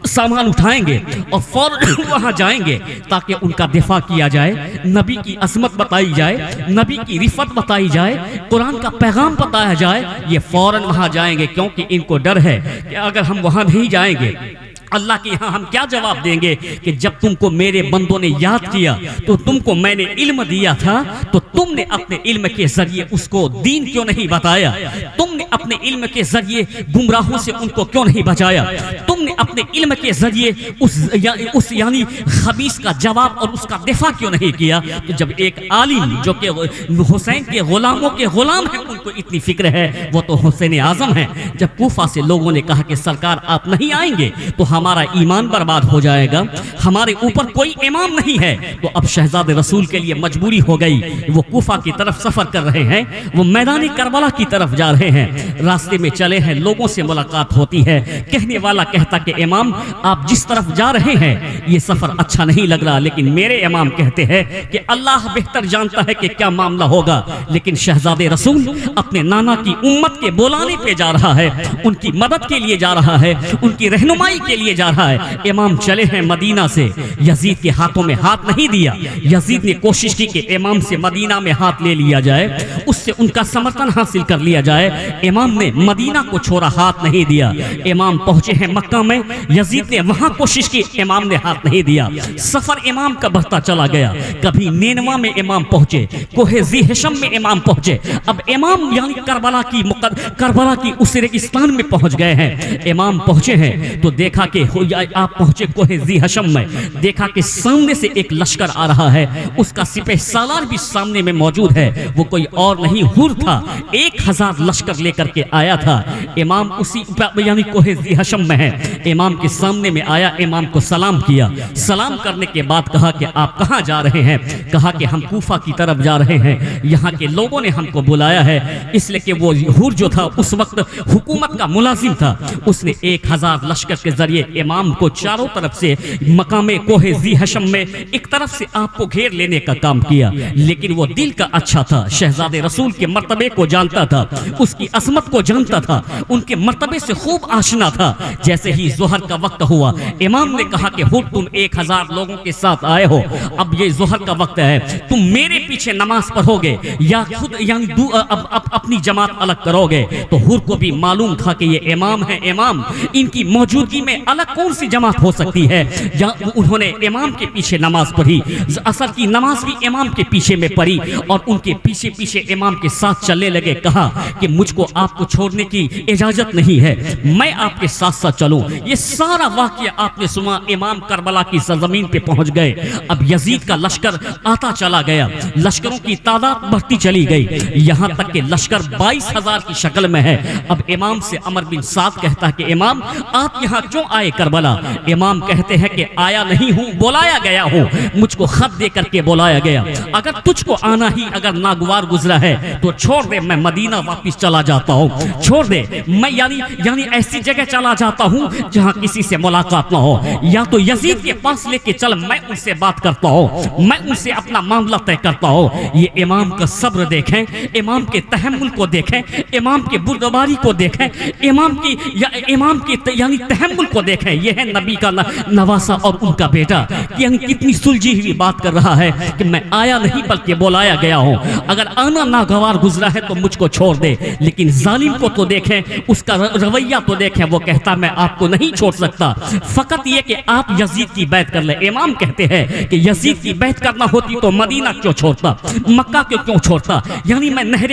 سامان اٹھائیں گے اور فوراً وہاں جائیں گے تاکہ ان کا دفاع کیا جائے، نبی کی عظمت بتائی جائے، نبی کی رفت بتائی جائے، قرآن کا پیغام بتایا جائے، یہ فوراً وہاں جائیں گے، کیونکہ ان کو ڈر ہے کہ اگر ہم وہاں نہیں جائیں گے اللہ کے یہاں ہم کیا جواب دیں گے کہ جب تم کو میرے بندوں نے یاد کیا تو تم کو میں نے علم دیا تھا، تو تم نے اپنے علم کے ذریعے اس کو دین کیوں نہیں بتایا؟ تم نے اپنے علم کے ذریعے گمراہوں سے ان کو کیوں نہیں بچایا؟ تم نے اپنے علم کے ذریعے اس یعنی خبیث کا جواب اور اس کا دفاع کیوں نہیں کیا؟ تو جب ایک عالم جو کہ حسین کے غلاموں کے غلام ہیں ان کو اتنی فکر ہے، وہ تو حسین اعظم ہے، جب کوفہ سے لوگوں نے کہا کہ سرکار آپ نہیں آئیں گے تو ہمارا ایمان برباد ہو جائے گا، ہمارے اوپر کوئی امام نہیں ہے، تو اب شہزاد رسول کے لیے مجبوری ہو گئی، وہ کوفہ کی طرف سفر کر رہے ہیں، وہ میدان کربلا کی طرف جا رہے ہیں، راستے میں چلے ہیں، لوگوں سے ملاقات ہوتی ہے، کہنے والا کہتا کہ امام آپ جس طرف جا رہے ہیں یہ سفر اچھا نہیں لگ رہا، لیکن میرے امام کہتے ہیں کہ اللہ بہتر جانتا ہے کہ کیا معاملہ ہوگا، لیکن شہزاد رسول اپنے نانا کی امت کے بلانے پہ جا رہا ہے، ان کی مدد کے لیے جا رہا ہے، ان کی رہنمائی کے لیے جا رہا ہے۔ امام چلے ہیں مدینہ سے، یزید کے ہاتھوں میں ہاتھ نہیں دیا، یزید نے کوشش کی کہ امام سے مدینہ میں ہاتھ لے لیا جائے، اس سے ان کا سمرتن حاصل کر لیا جائے، امام نے مدینہ کو چھوڑا، ہاتھ نہیں دیا، امام پہنچے ہیں مکہ میں، یزید نے وہاں کوشش کی، امام نے ہاتھ نہیں دیا، سفر امام کا بڑھتا چلا گیا، کبھی نینوا میں امام پہنچے، کوہ ذی حشم میں امام پہنچے، اب امام یعنی کربلا کی اس ریگستان میں پہنچ گئے ہیں، امام پہنچے ہیں تو دیکھا کہ آپ پہنچے کوہ ذی حشم میں، دیکھا کہ سامنے سے ایک لشکر آ رہا ہے، اس کا سپہ سالار بھی سامنے میں موجود ہے، وہ کوئی اور نہیں حر تھا، 1000 لشکر لے کر کے آیا تھا، امام اسی یعنی کوہ ذی حشم میں ہے، امام کے سامنے میں آیا، امام کو سلام کیا، سلام کرنے کے بعد کہا کہ آپ کہاں جا رہے ہیں؟ کہا کہ ہم کوفہ کی طرف جا رہے ہیں، یہاں کے لوگوں نے ہم کو بلایا ہے، اس لیے کہ وہ حر جو تھا اس وقت حکومت کا ملازم تھا، اس نے 1000 لشکر کے ذریعے امام کو چاروں طرف سے مقام کوہ ذی حشم میں ایک طرف سے آپ کو گھیر لینے کا کام کیا، لیکن وہ دل کا اچھا تھا، شہزاد رسول کے مرتبے کو جانتا تھا، اس کی عظمت کو جانتا تھا، ان کے مرتبے سے خوب آشنا تھا، جیسے ہی ظہر کا وقت ہوا، امام نے کہا کہ تم 1000 لوگوں کے ساتھ آئے ہو، اب یہ ظہر کا وقت ہے، تم میرے پیچھے نماز پڑھو گے یا خود یعنی اپنی جماعت الگ کرو گے؟ تو حر کو بھی معلوم تھا کہ یہ امام ہے، امام ان کی موجودگی میں الگ کون سی جماعت ہو سکتی ہے، یا انہوں نے امام کے پیچھے نماز پڑھی، عصر کی نماز بھی امام کے پیچھے میں پڑھی، اور ان کے پیچھے پیچھے امام کے ساتھ چلنے لگے، کہا کہ مجھ کو آپ کو چھوڑنے کی اجازت نہیں ہے، میں آپ کے ساتھ ساتھ چلوں۔ یہ سارا واقعہ آپ نے سنا، امام کربلا کی سرزمین پہ پہنچ گئے، اب یزید کا لشکر آتا چلا گیا، لشکروں کی تعداد بڑھتی چلی گئی، یہاں تک کہ لشکر 22,000 کی شکل میں ہے۔ اب امام سے عمر بن سعد کہتا ہے کہ امام آپ یہاں کیوں آئے کربلا؟ امام کہتے ہیں کہ آیا نہیں ہوں، بلایا گیا ہوں، مجھ کو خط دے کر کے بلایا گیا، اگر تجھ کو آنا ہی اگر ناگوار گزرا ہے تو چھوڑ دے، میں مدینہ واپس چلا جاتا ہوں، چھوڑ دے، میں یعنی ایسی جگہ چلا جاتا ہوں جہاں کسی سے ملاقات نہ ہو، یا تو یزید کے پاس لے کے چل، میں ان سے بات کرتا ہوں، میں ان سے اپنا معاملہ طے کرتا ہوں۔ یہ امام کا صبر دیکھیں، امام کے تحمل کو دیکھیں، امام کے بردباری کو دیکھیں، امام کی یعنی تحمل کو دیکھیں۔ دیکھیں، یہ ہے نبی کا نواسا اور ان کا بیٹا. یعنی کتنی سلجھی ہوئی بات کر رہا ہے کہ میں آیا نہیں بلکہ بلایا گیا ہوں. اگر آنا ناگوار گزرا ہے تو مجھ کو چھوڑ دے. لیکن ظالم کو تو دیکھیں، اس کا رویہ تو دیکھیں، وہ کہتا میں آپ کو نہیں چھوڑ سکتا، فقط یہ کہ آپ یزید کی بیعت کر لیں. امام کہتے ہیں کہ یزید کی بیعت کرنا ہوتی تو مدینہ کیوں چھوڑتا، مکہ کیوں چھوڑتا، یعنی میں نہر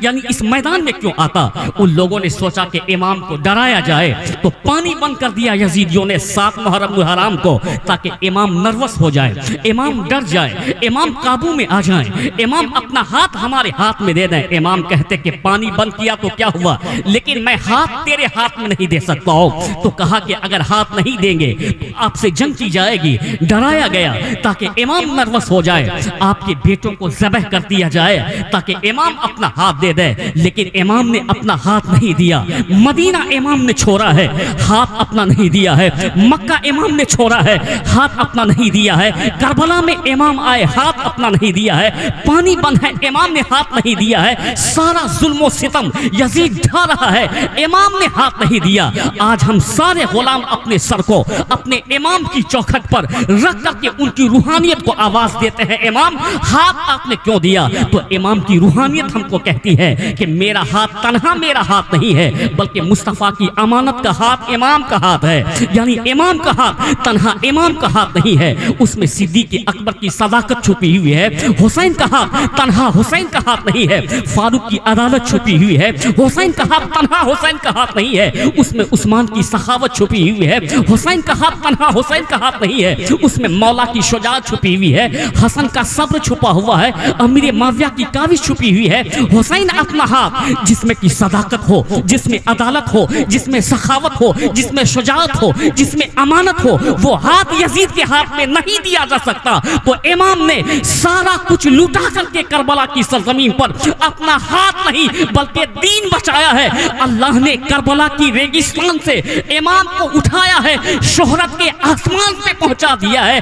یعنی اس میدان میں کیوں آتا. ان لوگوں نے سوچا کہ امام کو ڈرایا جائے تو پانی بند کر دیا یزیدیوں نے 7 محرم الحرام کو، تاکہ امام نروس ہو جائے، امام ڈر جائے، امام قابو میں آ جائیں، امام اپنا ہاتھ ہمارے ہاتھ میں دے دیں. امام کہتے کہ پانی بند کیا تو کیا ہوا، لیکن میں ہاتھ تیرے ہاتھ میں نہیں دے سکتا ہوں. تو کہا کہ اگر ہاتھ نہیں دیں گے تو آپ سے جنگ کی جائے گی. ڈرایا گیا تاکہ امام نروس ہو جائے، آپ کے بیٹوں کو ذبح کر دیا جائے تاکہ امام اپنا ہاتھ دے دے. لیکن امام نے اپنا ہاتھ نہیں دیا. مدینہ امام نے چھوڑا ہے، ہاتھ اپنا نہیں دیا ہے. مکہ امام نے چھوڑا ہے، ہاتھ اپنا نہیں دیا ہے. کربلا میں امام آئے، ہاتھ اپنا نہیں دیا ہے. پانی بند ہے، امام نے ہاتھ نہیں دیا ہے. سارا ظلم و ستم یزید ڈھا رہا ہے، امام نے ہاتھ نہیں دیا. آج ہم سارے غلام اپنے سر کو اپنے امام کی چوکھٹ پر رکھ کر کے ان کی روحانیت کو آواز دیتے ہیں، امام ہاتھ آپ نے کیوں دیا؟ تو امام کی روحانیت ہم کو کہتی ہے کہ میرا ہاتھ تنہا میرا ہاتھ نہیں ہے، بلکہ مصطفیٰ کی امانت کا ہاتھ امام کا ہاتھ ہے. یعنی امام کا ہاتھ تنہا امام کا ہاتھ نہیں ہے، اس میں صدیق اکبر کی صداقت چھپی ہوئی ہے. حسین کا ہاتھ تنہا حسین کا ہاتھ نہیں ہے، فاروق کی عدالت چھپی ہوئی ہے. حسین کا ہاتھ تنہا حسین کا ہاتھ نہیں ہے، اس میں عثمان کی سخاوت چھپی ہوئی ہے. حسین کا ہاتھ تنہا حسین کا ہاتھ نہیں ہے، اس میں مولا کی شجاعت چھپی ہوئی ہے. حسن کا صبر چھپا ہوا ہے، امیر معاویہ کی کاوش چھپی ہوئی ہے. حسین اپنا ہاتھ جس میں کی صداقت ہو، جس میں عدالت ہو، جس میں سخاوت ہو، جس میں شجاعت ہو، جس میں امانت ہو، وہ ہاتھ یزید کے ہاتھ میں نہیں دیا جا سکتا. تو امام نے سارا کچھ لوٹا کر کے کربلا کی سرزمین پر اپنا ہاتھ نہیں بلکہ دین بچایا ہے. اللہ نے کربلا کی ریگستان سے امام کو اٹھایا ہے، شہرت کے آسمان پہ پہنچا دیا ہے.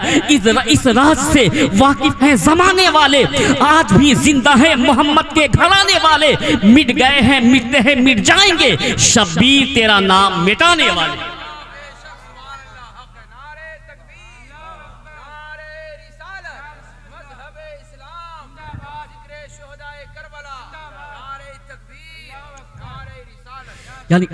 اس راز سے واقف ہیں زمانے والے، آج بھی زندہ ہے محمد کے گھرانے والے. مٹ گئے ہیں، مٹتے ہیں، مٹ جائیں گے، شبیر تیرا نام مٹانے والے. یعنی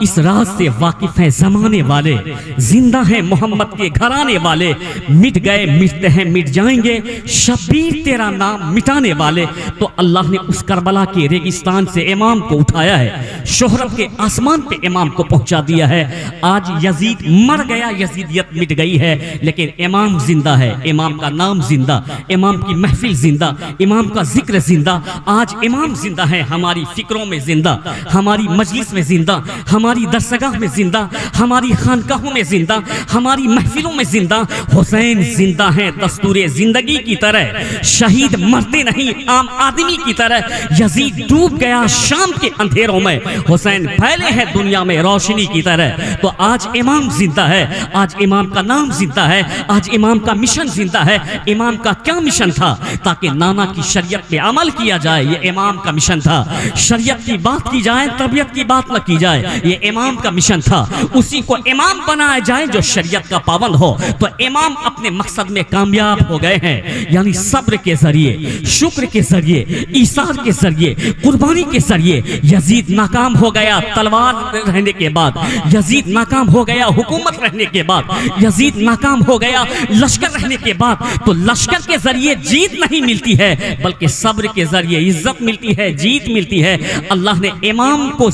اس راز سے واقف ہیں زمانے والے، زندہ ہیں محمد کے گھرانے والے. مٹ گئے، مٹتے ہیں، مٹ جائیں گے، شبیر تیرا نام مٹانے والے. تو اللہ نے اس کربلا کے ریگستان سے امام کو اٹھایا ہے، شہرت کے آسمان پہ امام کو پہنچا دیا ہے. آج یزید مر گیا، یزیدیت مٹ گئی ہے، لیکن امام زندہ ہے، امام کا نام زندہ، امام کی محفل زندہ، امام کا ذکر زندہ. آج امام زندہ ہے، ہماری فکروں میں زندہ، ہماری مجلس میں زندہ، ہماری درسگاہ میں زندہ، ہماری خانقاہوں میں زندہ، ہماری محفلوں میں زندہ. حسین زندہ ہیں دستور زندگی کی طرح، شہید مرتے نہیں عام آدمی کی طرح. یزید ڈوب گیا شام کے اندھیروں میں، حسین پھیلے ہیں دنیا میں روشنی کی طرح. تو آج امام زندہ ہے، آج امام کا نام زندہ ہے، آج امام کا مشن زندہ ہے. امام کا کیا مشن تھا؟ تاکہ نانا کی شریعت پہ عمل کیا جائے، یہ امام کا مشن تھا. شریعت کی بات کی جائے، طبیعت کی بات نہ کی جائے، یہ امام کا مشن تھا. اسی کو امام بنایا جائے جو شریعت کا پابند ہو. تو امام اپنے مقصد میں کامیاب ہو گئے ہیں. یعنی صبر کے ذریعے، شکر کے ذریعے، ایثار کے ذریعے، قربانی کے ذریعے. یزید ناکام ہو گیا تلوار رہنے کے بعد، یزید ناکام ہو گیا حکومت رہنے کے بعد، یزید ناکام ہو گیا لشکر رہنے کے بعد. تو لشکر کے ذریعے جیت نہیں ملتی ہے، بلکہ صبر کے ذریعے عزت ملتی ہے، جیت ملتی ہے. اللہ نے امام کو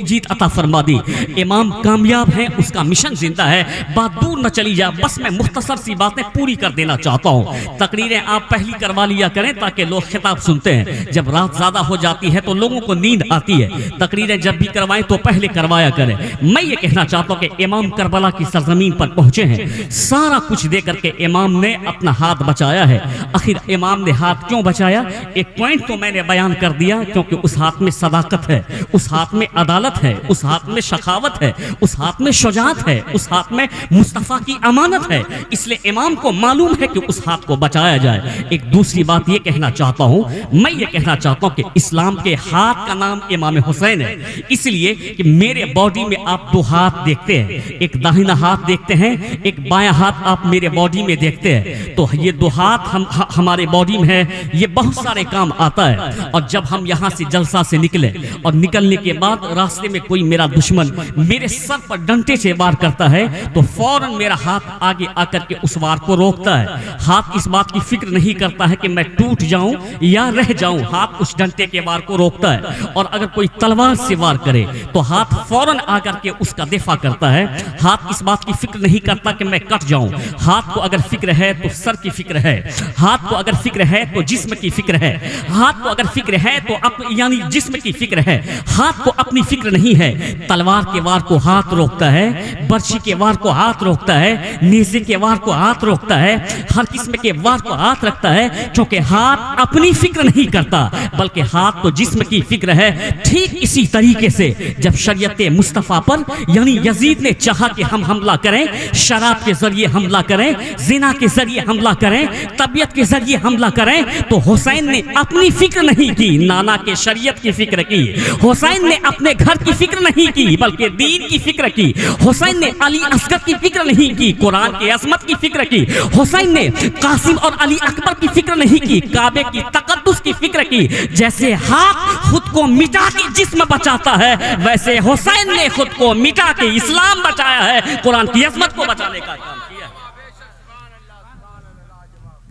جیت عطا فرما دی. امام کامیاب ہیں، اس کا مشن زندہ ہے. بات دور نہ چلی جائے، بس میں مختصر سی باتیں پوری کر دینا چاہتا ہوں. تقریریں آپ پہلی کروا لیا کریں تاکہ لوگ خطاب سنتے ہیں. جب رات زیادہ ہو جاتی ہے تو لوگوں کو نیند آتی ہے. تقریریں جب بھی کروائیں تو پہلے کروایا کریں. میں یہ کہنا چاہتا ہوں کہ امام کربلا کی سرزمین پر پہنچے ہیں، سارا کچھ دے کر کے امام نے اپنا ہاتھ بچایا ہے. آخر امام نے ہاتھ کیوں بچایا؟ ایک پوائنٹ تو میں نے بیان کر دیا، کیونکہ اس ہاتھ میں صداقت ہے، اس ہاتھ میں عدالت عدالت ہے، اس ہاتھ میں شخاوت ہے، اس ہاتھ میں شجاعت ہے، اس ہاتھ میں مصطفیٰ کی امانت ہے، اس لیے امام کو معلوم ہے کہ اس ہاتھ کو بچایا جائے۔ ایک دوسری بات یہ کہنا چاہتا ہوں، میں یہ کہنا چاہتا ہوں کہ اسلام کے ہاتھ کا نام امام حسین ہے، اس لیے کہ میرے باڈی میں آپ دو ہاتھ دیکھتے ہیں، ایک داہنا ہاتھ دیکھتے ہیں، ایک بایاں ہاتھ آپ میرے باڈی میں دیکھتے ہیں، تو یہ دو ہاتھ ہمارے باڈی میں ہے، یہ بہت سارے کام آتا ہے۔ اور جب ہم یہاں سے جلسہ سے نکلے اور نکلنے کے بعد راستے میں کوئی میرا دشمن میرے سر پر ڈنٹے سے وار کرتا ہے تو فوراً میرا ہاتھ آگے آ کر کے اس وار کو روکتا ہے۔ ہاتھ اس بات کی فکر نہیں کرتا ہے کہ میں ٹوٹ جاؤں یا رہ جاؤں، ہاتھ اس ڈنٹے کے وار کو روکتا ہے۔ اور اگر کوئی تلوار سے وار کرے تو ہاتھ فوراً آ کر کے اس کا دفاع کرتا ہے۔ ہاتھ اس بات کی فکر نہیں کرتا کہ میں کٹ جاؤں۔ ہاتھ کو اگر فکر ہے تو سر کی فکر ہے، ہاتھ کو اگر فکر ہے تو جسم کی فکر ہے، ہاتھ کو اگر فکر ہے تو یعنی جسم کی فکر ہے۔ ہاتھ کو اپنی فکر نہیں ہے، تلوار کے وار کو ہاتھ روکتا ہے، برچی کے وار کو ہاتھ روکتا ہے، نیزے کے وار کو ہاتھ روکتا ہے، ہر قسم کے وار کو ہاتھ رکھتا ہے، چونکہ ہاتھ اپنی فکر نہیں کرتا بلکہ ہاتھ تو جسم کی فکر ہے۔ ٹھیک اسی طریقے سے جب شریعت مصطفیٰ پر یعنی یزید نے چاہا کہ ہم حملہ کریں، شراب کے ذریعے حملہ کریں، زنا کے ذریعے حملہ کریں، طبیعت کے ذریعے حملہ کریں، تو حسین نے اپنی فکر نہیں کی، نانا کے شریعت کی فکر کی۔ حسین نے اپنے گھر کی فکر نہیں کی بلکہ دین کی فکر کی۔ حسین نے علی اصغر کی فکر نہیں کی، قرآن کی عظمت کی فکر کی۔ حسین نے قاسم اور علی اکبر کی فکر نہیں کی، کعبے کی تقدس کی فکر کی۔ جیسے ہاتھ خود کو مٹا کے جسم بچاتا ہے، ویسے حسین نے خود کو مٹا کے اسلام بچایا ہے، قرآن کی عظمت کو بچانے کا کام کیا ہے۔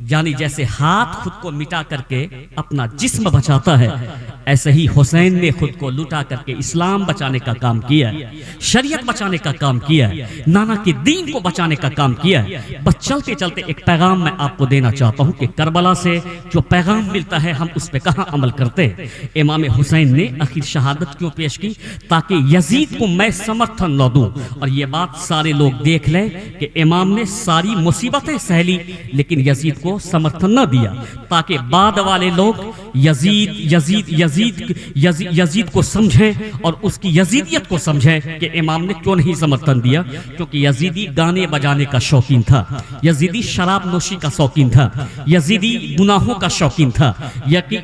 یعنی جیسے ہاتھ خود کو مٹا کر کے اپنا جسم بچاتا ہے، ایسے ہی حسین نے خود کو لٹا کر کے اسلام بچانے کا کام کیا ہے، شریعت بچانے کا کام کیا ہے، نانا کے دین کو بچانے کا کام کیا ہے۔ بس چلتے چلتے ایک پیغام میں آپ کو دینا چاہتا ہوں کہ کربلا سے جو پیغام ملتا ہے ہم اس پہ کہاں عمل کرتے ہیں۔ امام حسین نے آخر شہادت کیوں پیش کی؟ تاکہ یزید کو میں سمرتھن نہ دوں، اور یہ بات سارے لوگ دیکھ لیں کہ امام نے ساری مصیبتیں سہ لی لیکن یزید کو سمرتھن نہ دیا، تاکہ بعد والے لوگ یزید کو سمجھیں اور اس کی یزیدیت کو سمجھیں کہ امام نے کیوں نہیں سمرتھن دیا۔ کیونکہ یزیدی گانے بجانے کا شوقین تھا، یزیدی شراب نوشی کا شوقین تھا، یزیدی گناہوں کا شوقین تھا،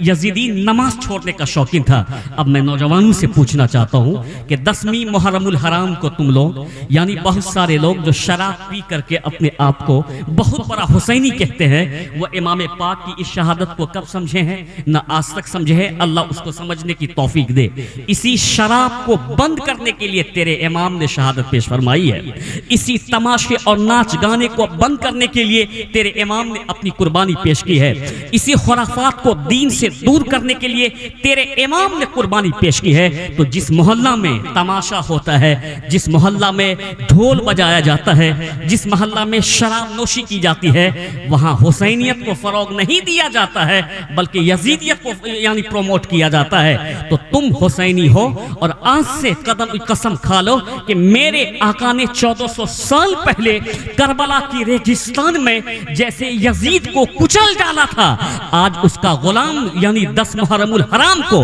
یزیدی نماز چھوڑنے کا شوقین تھا۔ اب میں نوجوانوں سے پوچھنا چاہتا ہوں کہ 10ویں محرم الحرام کو تم لوگ یعنی بہت سارے لوگ جو شراب پی کر کے اپنے آپ کو بہت بڑا حسینی کہتے ہیں، وہ امام پاک کی اس شہادت کو کب سمجھے ہیں؟ نہ آج تک سمجھے ہیں۔ اللہ اس کو سمجھنے کی توفیق دے۔ اسی شراب کو بند کرنے کے لیے تیرے امام نے شہادت پیش فرمائی ہے، اسی تماشے اور ناچ گانے کو بند کرنے کے لیے تیرے امام نے اپنی قربانی پیش کی ہے، اسی خرافات کو دین سے دور کرنے کے لیے تیرے امام نے قربانی پیش کی ہے۔ تو جس محلہ میں تماشا ہوتا ہے، جس محلہ میں ڈھول بجایا جاتا ہے، جس محلہ میں شراب نوشی کی جاتی ہے، وہاں حسینیت کو فروغ نہیں دیا جاتا ہے بلکہ یزیدیت کو یعنی پروموٹ کیا جاتا ہے۔ تو تم حسینی ہو اور آج سے قسم کھا لو کہ میرے آقا نے 1400 سال پہلے کربلا کی ریگستان میں جیسے یزید کو کچل ڈالا تھا، آج اس کا غلام یعنی 10 محرم الحرام کو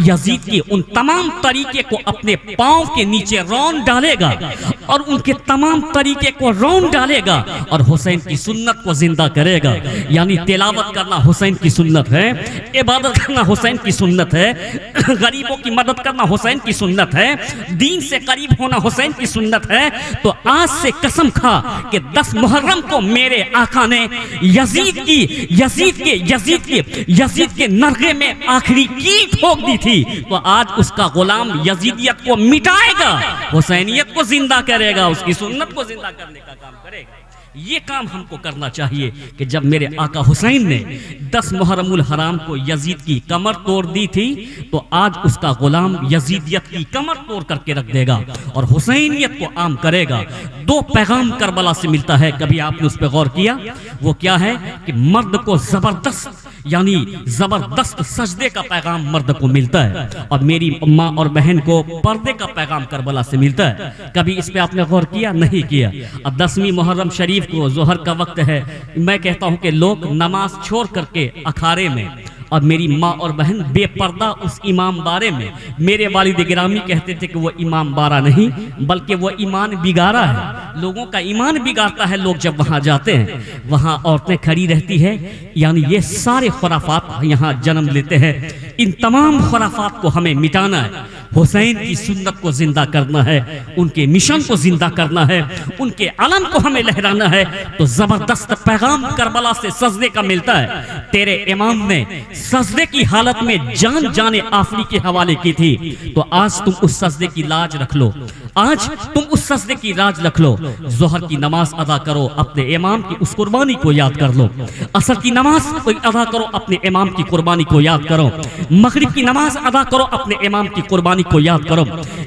یزید کی ان تمام طریقے کو اپنے پاؤں کے نیچے رون ڈالے گا اور ان کے تمام طریقے کو رون ڈالے گا اور حسین کی سنت کو زندہ کرے گا۔ یعنی تلاوت کرنا حسین کی سنت ہے، عبادت کرنا حسین کی سنت ہے، غریبوں کی مدد کرنا حسین کی سنت ہے، دین سے قریب ہونا حسین کی سنت ہے۔ تو آج سے قسم کھا کہ 10 محرم کو میرے آقا نے یزید کے نرغے میں آخری کیل ٹھوک دی تھی، تو آج اس کا غلام یزیدیت کو مٹائے گا، حسینیت کو زندہ کرے گا، اس کی سنت کو زندہ کرنے کا کام کرے گا۔ یہ کام ہم کو کرنا چاہیے کہ جب میرے آقا حسین نے 10 محرم الحرام کو یزید کی کمر توڑ دی تھی، تو آج اس کا غلام یزیدیت کی کمر توڑ کر کے رکھ دے گا اور حسینیت کو عام کرے گا۔ 2 پیغام کربلا سے ملتا ہے، کبھی آپ نے اس پہ غور کیا؟ وہ کیا ہے کہ مرد کو زبردست سجدے کا پیغام مرد کو ملتا ہے، اور میری ماں اور بہن کو پردے کا پیغام کربلا سے ملتا ہے۔ کبھی اس پہ آپ نے غور کیا؟ نہیں کیا۔ اب 10ویں محرم شریف کو ظہر کا وقت ہے، میں کہتا ہوں کہ لوگ نماز چھوڑ کر کے اکھاڑے میں اور میری ماں اور بہن بے پردہ اس امام بارے میں، میرے والد گرامی کہتے تھے کہ وہ امام بارہ نہیں بلکہ وہ ایمان بگارا ہے، لوگوں کا ایمان بگاڑتا ہے۔ لوگ جب وہاں جاتے ہیں وہاں عورتیں کھڑی رہتی ہے، یعنی یہ سارے خرافات یہاں جنم لیتے ہیں۔ ان تمام خرافات کو ہمیں مٹانا ہے، حسین کی سنت کو زندہ کرنا ہے، ان کے مشن کو زندہ کرنا ہے، ان کے علم کو ہمیں لہرانا ہے۔ تو زبردست پیغام کربلا سے سجدے کا ملتا ہے۔ تیرے امام نے سجدے کی حالت میں جان آفری کے حوالے کی تھی، تو آج تم اس سجدے کی لاج رکھ لو، آج تم اس سجدے کی لاج رکھ لو۔ ظہر کی نماز ادا کرو، اپنے امام کی اس قربانی کو یاد کر لو۔ عصر کی نماز ادا کرو، اپنے امام کی قربانی کو یاد کرو۔ مغرب کی نماز ادا کرو، اپنے امام کی قربانی کو یاد کرو۔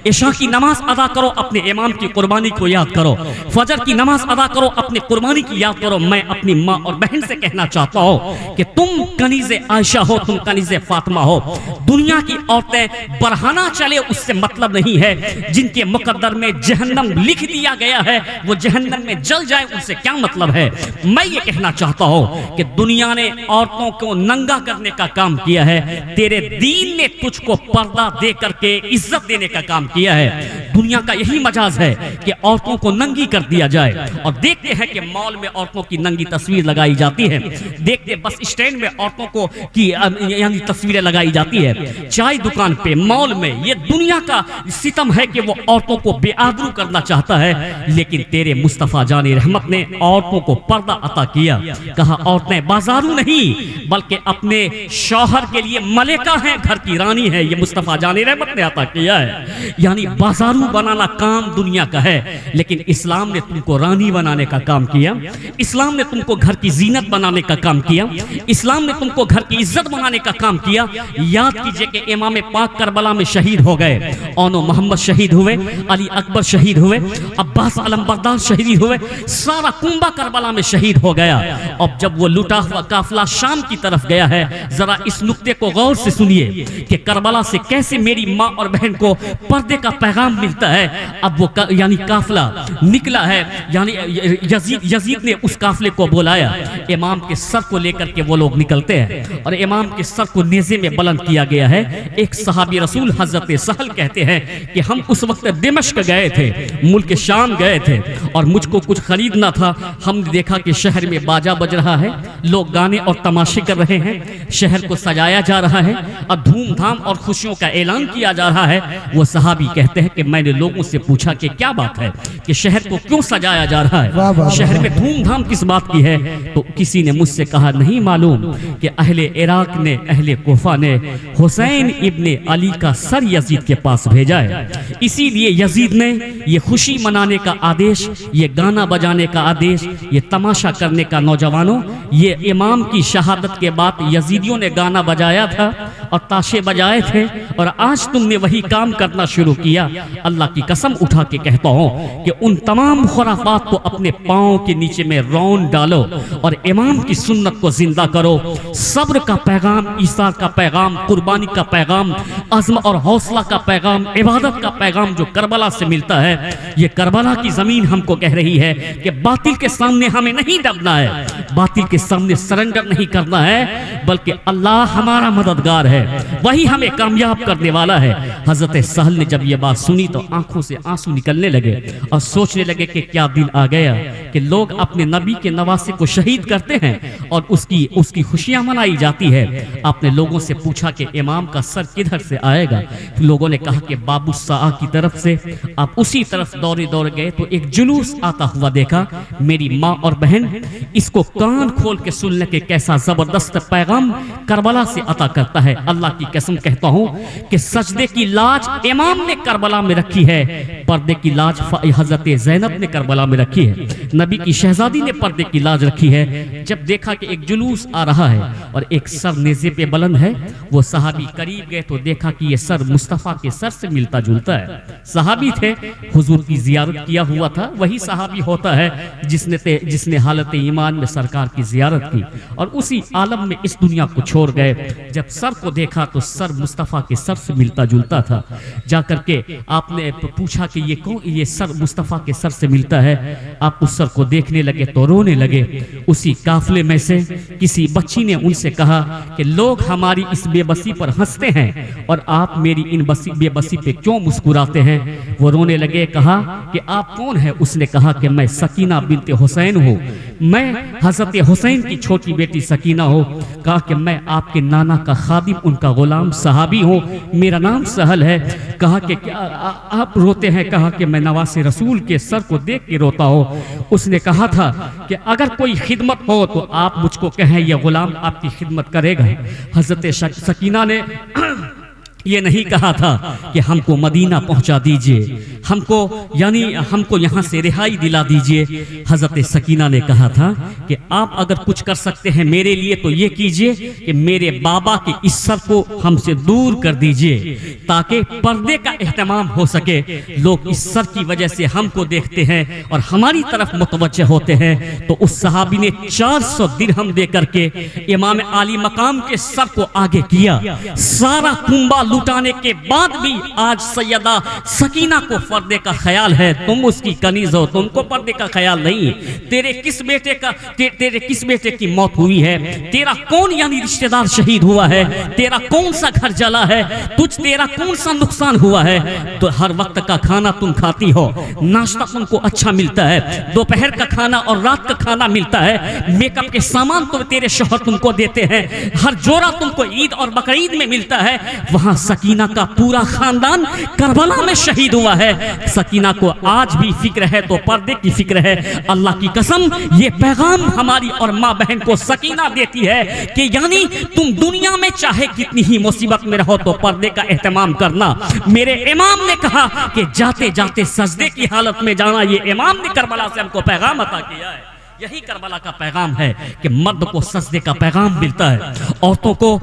عشاء کی نماز ادا کرو، اپنے امام کی قربانی کو یاد کرو۔ فجر کی نماز ادا کرو، اپنے قربانی کی یاد کرو۔ میں اپنی ماں اور بہن سے کہنا چاہتا ہوں کہ تم کنیز عائشہ ہو، تم کنیز فاطمہ ہو۔ دنیا کی عورتیں برہنہ چلے اس سے مطلب نہیں ہے، جن کے مقدر میں جہنم لکھ دیا گیا ہے وہ جہنم میں جل جائے ان سے کیا مطلب ہے۔ میں یہ کہنا چاہتا ہوں کہ دنیا نے عورتوں کو ننگا کرنے کا کام کیا ہے، تیرے دین نے تجھ کو پردہ دے کر کے عزت دینے کا کام کیا ہے۔ دنیا کا یہی مجاز ہے کہ عورتوں کو ننگی کر دیا جائے، اور دیکھتے ہیں کہ مال میں عورتوں کی ننگی تصویر لگائی جاتی ہے، دیکھتے بس اسٹینڈ میں عورتوں کو کی یعنی تصویریں لگائی جاتی ہے، چائے دکان پہ، مال میں۔ یہ دنیا کا ستم ہے کہ وہ عورتوں کو بے آبرو کرنا چاہتا ہے، لیکن تیرے مصطفیٰ جان رحمت نے عورتوں کو پردہ عطا کیا۔ کہا عورتیں بازارو نہیں بلکہ اپنے شوہر کے لیے ملکہ ہیں، گھر کی رانی ہے، یہ مصطفیٰ جان رحمت نے عطا کیا ہے۔ یعنی بازارو بنانا کام دنیا کا ہے، لیکن اسلام نے تم کو رانی بنانے کا کام کیا، اسلام نے تم کو گھر کی زینت بنانے کا کام کیا، اسلام نے تم کو گھر کی عزت بنانے کا کام کیا۔ یاد کیجئے کہ امام پاک کربلا میں شہید ہو گئے، اونو محمد شہید ہوئے، علی اکبر شہید ہوئے، عباس علمبردار شہید ہوئے، سارا کنبہ کربلا میں شہید ہو گیا۔ اب جب وہ لوٹا ہوا قافلہ شام کی طرف گیا ہے، ذرا اس نقطے کو غور سے سنیے کہ کربلا سے کیسے میری ماں اور بہن کو پردے کا پیغام ملتا ہے۔ اب وہ یعنی قافلہ نکلا ہے، یعنی یزید نے اس قافلے کو بلایا، امام کے سر کو لے کر کے وہ لوگ نکلتے ہیں، اور امام کے سر کو نیزے میں بلند کیا گیا ہے۔ ایک صحابی رسول حضرت سہل کہتے ہیں کہ ہم اس وقت دمشق گئے تھے، ملک شام گئے تھے، اور مجھ کو کچھ خریدنا تھا۔ ہم نے دیکھا کہ شہر میں باجا بج رہا ہے، لوگ گانے اور تماشے کر رہے ہیں، شہر کو سجایا جا رہا ہے اور دھوم دھام اور خوشیوں کا اعلان کیا جا رہا ہے۔ وہ صحابی کہتے ہیں کہ میں نے لوگوں سے پوچھا کہ کیا بات ہے، کہ شہر کو کیوں سجایا جا رہا ہے، شہر میں دھوم دھام کس بات کی ہے؟ تو کسی نے مجھ سے کہا نہیں معلوم کہ اہل عراق نے، اہل کوفہ نے حسین ابن علی کا سر یزید کے پاس بھیجا ہے، اسی لیے یزید نے یہ خوشی منانے کا آدیش، یہ گانا بجانے کا آدیش، یہ تماشا کرنے کا۔ نوجوانوں، یہ امام کی شہادت کے بعد یزیدیوں نے گانا بجایا تھا اور تاشے بجائے تھے، اور آج تم نے وہی کام کرنا شروع کیا۔ اللہ کی قسم اٹھا کے کہتا ہوں کہ ان تمام خرافات کو اپنے پاؤں کے نیچے میں رون ڈالو اور امام کی سنت کو زندہ کرو۔ صبر کا پیغام، ایثار کا پیغام، قربانی کا پیغام، عزم اور حوصلہ کا پیغام، عبادت کا پیغام جو کربلا سے ملتا ہے، یہ کربلا کی زمین ہم کو کہہ رہی ہے کہ باطل کے سامنے ہمیں نہیں ڈرنا ہے، باطل کے سامنے سرنڈر نہیں کرنا ہے، بلکہ اللہ ہمارا مددگار ہے، وہی ہمیں کامیاب کرنے والا ہے۔ حضرت سہل نے جب یہ بات سنی تو آنکھوں سے آنسو نکلنے لگے اور سوچنے لگے کہ کیا دن آ گیا کہ لوگ اپنے نبی کے نواسے کو شہید کرتے ہیں اور اس کی خوشیاں منائی جاتی ہے۔ آپ نے لوگوں سے پوچھا کہ امام کا سر کدھر سے آئے گا؟ لوگوں نے کہا کہ بابو الساعہ کی طرف سے۔ آپ اسی طرف دور گئے تو ایک جلوس آتا ہوا دیکھا۔ میری ماں اور بہن، اس کو کان کھول کے سننے کے کیسا زبردست پیغام کربلا سے عطا کرتا ہے۔ اللہ کی قسم کہتا ہوں کہ سجدے کی لاج امام نے کربلا میں رکھی ہے، پردے کی لاج حضرت زینب نے کربلا میں رکھی ہے، نبی کی شہزادی نے پردے کی لاج رکھی ہے۔ جب دیکھا کہ ایک جلوس آ رہا ہے اور ایک سر نیزے پہ بلند ہے، وہ صحابی قریب گئے تو دیکھا کہ یہ سر مصطفیٰ کے سر سے ملتا جلتا ہے۔ صحابی تھے، حضور کی زیارت کیا ہوا تھا، وہی صحابی ہوتا ہے جس نے حالت ایمان میں سرکار کی زیارت کی اور اسی عالم میں اس دنیا کو چھوڑ گئے۔ جب سر کو دیکھا تو سر مصطفیٰ کے سر سے ملتا جلتا تھا. جا کر کے آپ نے پوچھا کہ یہ کون؟ یہ سر مصطفیٰ کے سر سے ملتا ہے. آپ اس سر کو دیکھنے لگے تو رونے لگے. اسی قافلے میں سے کسی بچی نے ان سے کہا کہ لوگ ہماری اس بے بسی پر ہنستے ہیں اور آپ میری ان بے بسی پہ کیوں مسکراتے ہیں؟ وہ رونے لگے. کہا کہ آپ کون ہیں؟ اس نے کہا کہ میں سکینہ بنت حسین ہوں، میں حضرت حسین کی چھوٹی بیٹی سکینہ ہوں. کہا کہ میں آپ کے نانا کا خادم، ان کا غلام صحابی ہوں، میرا نام سہل ہے. کہا کہ آپ روتے ہیں؟ کہا کہ میں نواز رسول کے سر کو دیکھ کے روتا ہوں. اس نے کہا تھا کہ اگر کوئی خدمت ہو تو آپ مجھ کو کہیں، یہ غلام آپ کی خدمت کرے گا. حضرت سکینہ نے یہ نہیں کہا تھا کہ ہم کو مدینہ پہنچا دیجئے، ہم کو یہاں سے رہائی دلا دیجئے. حضرت سکینہ نے کہا تھا کہ آپ اگر کچھ کر سکتے ہیں میرے لیے تو یہ کیجئے کہ میرے بابا کے اس سر کو ہم سے دور کر دیجئے تاکہ پردے کا اہتمام ہو سکے. لوگ اس سر کی وجہ سے ہم کو دیکھتے ہیں اور ہماری طرف متوجہ ہوتے ہیں. تو اس صحابی نے 400 درہم دے کر کے امام عالی مقام کے سر کو آگے کیا. سارا کنبہ لٹانے کے بعد بھی آج سیدہ سکینہ کو پردے کا خیال ہے. تم اس کی کنیز ہو، تم کو پردے کا خیال نہیں. تیرے کس بیٹے کی موت ہوئی ہے؟ تیرا کون رشتہ دار شہید ہوا ہے؟ تیرا کون سا گھر جلا ہے؟ تیرا کون سا نقصان ہوا ہے؟ تو ہر وقت کا کھانا تم کھاتی ہو، ناشتہ تم کو اچھا ملتا ہے، دوپہر کا کھانا اور رات کا کھانا ملتا ہے، میک اپ کے سامان تو تیرے شوہر تم کو دیتے ہیں، ہر جوڑا تم کو عید اور بقرعید میں ملتا ہے. وہاں سکینہ کا پورا خاندان کربلا میں شہید ہوا ہے. سکینہ کو آج بھی فکر ہے تو پردے کی فکر ہے. اللہ کی قسم یہ پیغام ہماری اور ماں بہن کو سکینہ دیتی ہے کہ تم دنیا میں چاہے کتنی ہی مصیبت میں رہو تو پردے کا اہتمام کرنا. میرے امام نے کہا کہ جاتے جاتے سجدے کی حالت میں جانا. یہ امام نے کربلا سے ہم کو پیغام عطا کیا ہے. یہی کربلا کا پیغام ہے کہ مرد کو سجدے کا پیغام ملتا ہے، عورتوں کو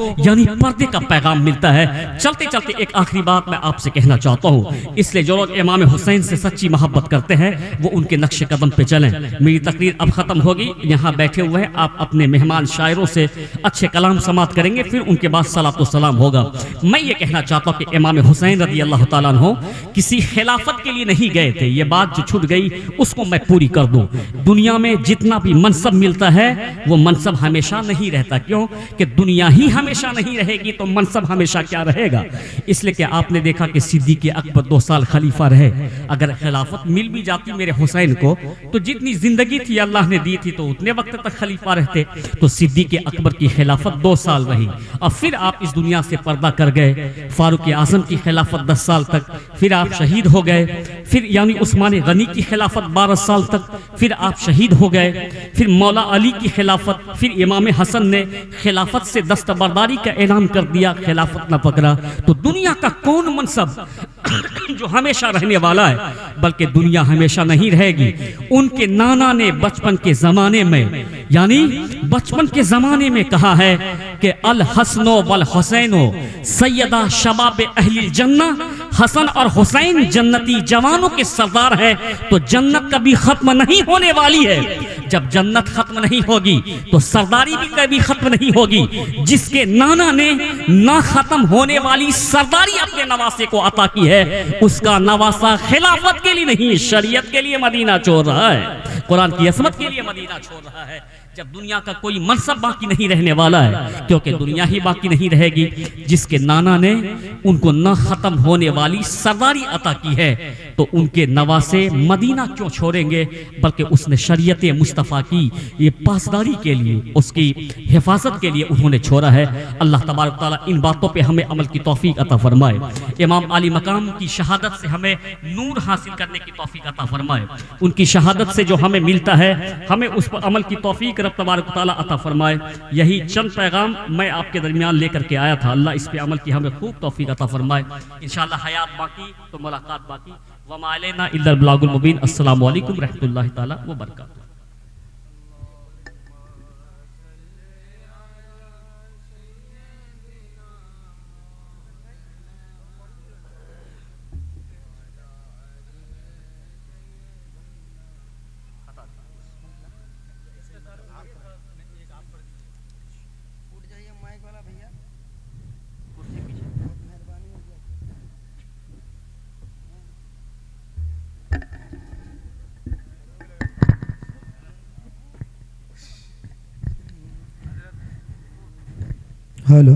پردے کا پیغام ملتا ہے. چلتے چلتے ایک آخری بات میں آپ سے کہنا چاہتا ہوں، اس لیے جو لوگ امام حسین سے سچی محبت کرتے ہیں وہ ان کے نقش قدم پہ چلیں. میری تقریر اب ختم ہوگی. یہاں بیٹھے ہوئے ہیں آپ اپنے مہمان شاعروں سے اچھے کلام سماعت کریں گے، پھر ان کے بعد صلاۃ و سلام ہوگا. میں یہ کہنا چاہتا ہوں کہ امام حسین رضی اللہ تعالیٰ عنہ کسی خلافت کے لیے نہیں گئے تھے. یہ بات جو چھوٹ گئی اس کو میں پوری کر دوں. دنیا میں جتنا بھی منصب ملتا ہے وہ منصب ہمیشہ نہیں رہتا. کیوں کہ دنیا ہی ہمیشہ نہیں رہے گی تو منصب ہمیشہ کیا رہے گا؟ اس لیے کہ آپ نے دیکھا کہ صدیق اکبر 2 سال خلیفہ رہے. اگر خلافت مل بھی جاتی میرے حسین کو تو جتنی زندگی تھی اللہ نے دی تھی تو اتنے وقت تک خلیفہ رہتے. تو صدیق اکبر کی خلافت 2 سال رہی اور پھر آپ اس دنیا سے پردہ کر گئے. فاروق اعظم کی خلافت 10 سال تک، پھر آپ شہید ہو گئے. پھر عثمان غنی کی خلافت 12 سال تک، پھر آپ شہید ہو گئے. پھر مولا علی کی خلافت، پھر امام حسن نے خلافت سے دستبرداری کا اعلان کر دیا، خلافت نہ پکڑا. تو دنیا کا کون منصب جو ہمیشہ رہنے والا ہے؟ بلکہ دنیا ہمیشہ نہیں رہے گی. ان کے نانا نے بچپن کے زمانے میں کہا ہے کہ الحسن والحسین سیدہ شباب اہل الجنہ. حسن اور حسین جنتی جوانوں کے سردار ہیں. تو جنت کبھی ختم نہیں ہونے والی ہے. جب جنت ختم نہیں ہوگی تو سرداری بھی کبھی ختم نہیں ہوگی. جس کے نانا نے نہ ختم ہونے والی سرداری اپنے نواسے کو عطا کی ہے، اس کا نواسا خلافت کے لیے نہیں شریعت کے لیے مدینہ چھوڑ رہا ہے، قرآن کی عصمت کے لیے مدینہ چھوڑ رہا ہے. جب دنیا کا کوئی منصب باقی نہیں رہنے والا ہے، کیونکہ دنیا ہی باقی نہیں رہے گی. جس کے نانا نے ان کو نہ ختم ہونے والی سرداری عطا کی ہے تو ان کے نواسے مدینہ کیوں چھوڑیں گے؟ بلکہ اس نے شریعت مصطفیٰ کی یہ پاسداری کے لیے، اس کی حفاظت کے لیے انہوں نے چھوڑا ہے. اللہ تبارک تعالیٰ ان باتوں پہ ہمیں عمل کی توفیق عطا فرمائے. امام علی مقام کی شہادت سے ہمیں نور حاصل کرنے کی توفیق عطا فرمائے. ان کی شہادت سے جو ہمیں ملتا ہے ہمیں اس پر عمل کی توفیق رب تبارک تعالیٰ عطا فرمائے. یہی چند پیغام میں آپ کے درمیان لے کر کے آیا تھا. اللہ اس پہ عمل کی ہمیں خوب توفیق عطا فرمائے. انشاءاللہ حیات باقی تو ملاقات باقی. وما علینا الا البلاغ المبین. السلام علیکم رحمۃ اللہ تعالیٰ وبرکاتہ. ہلو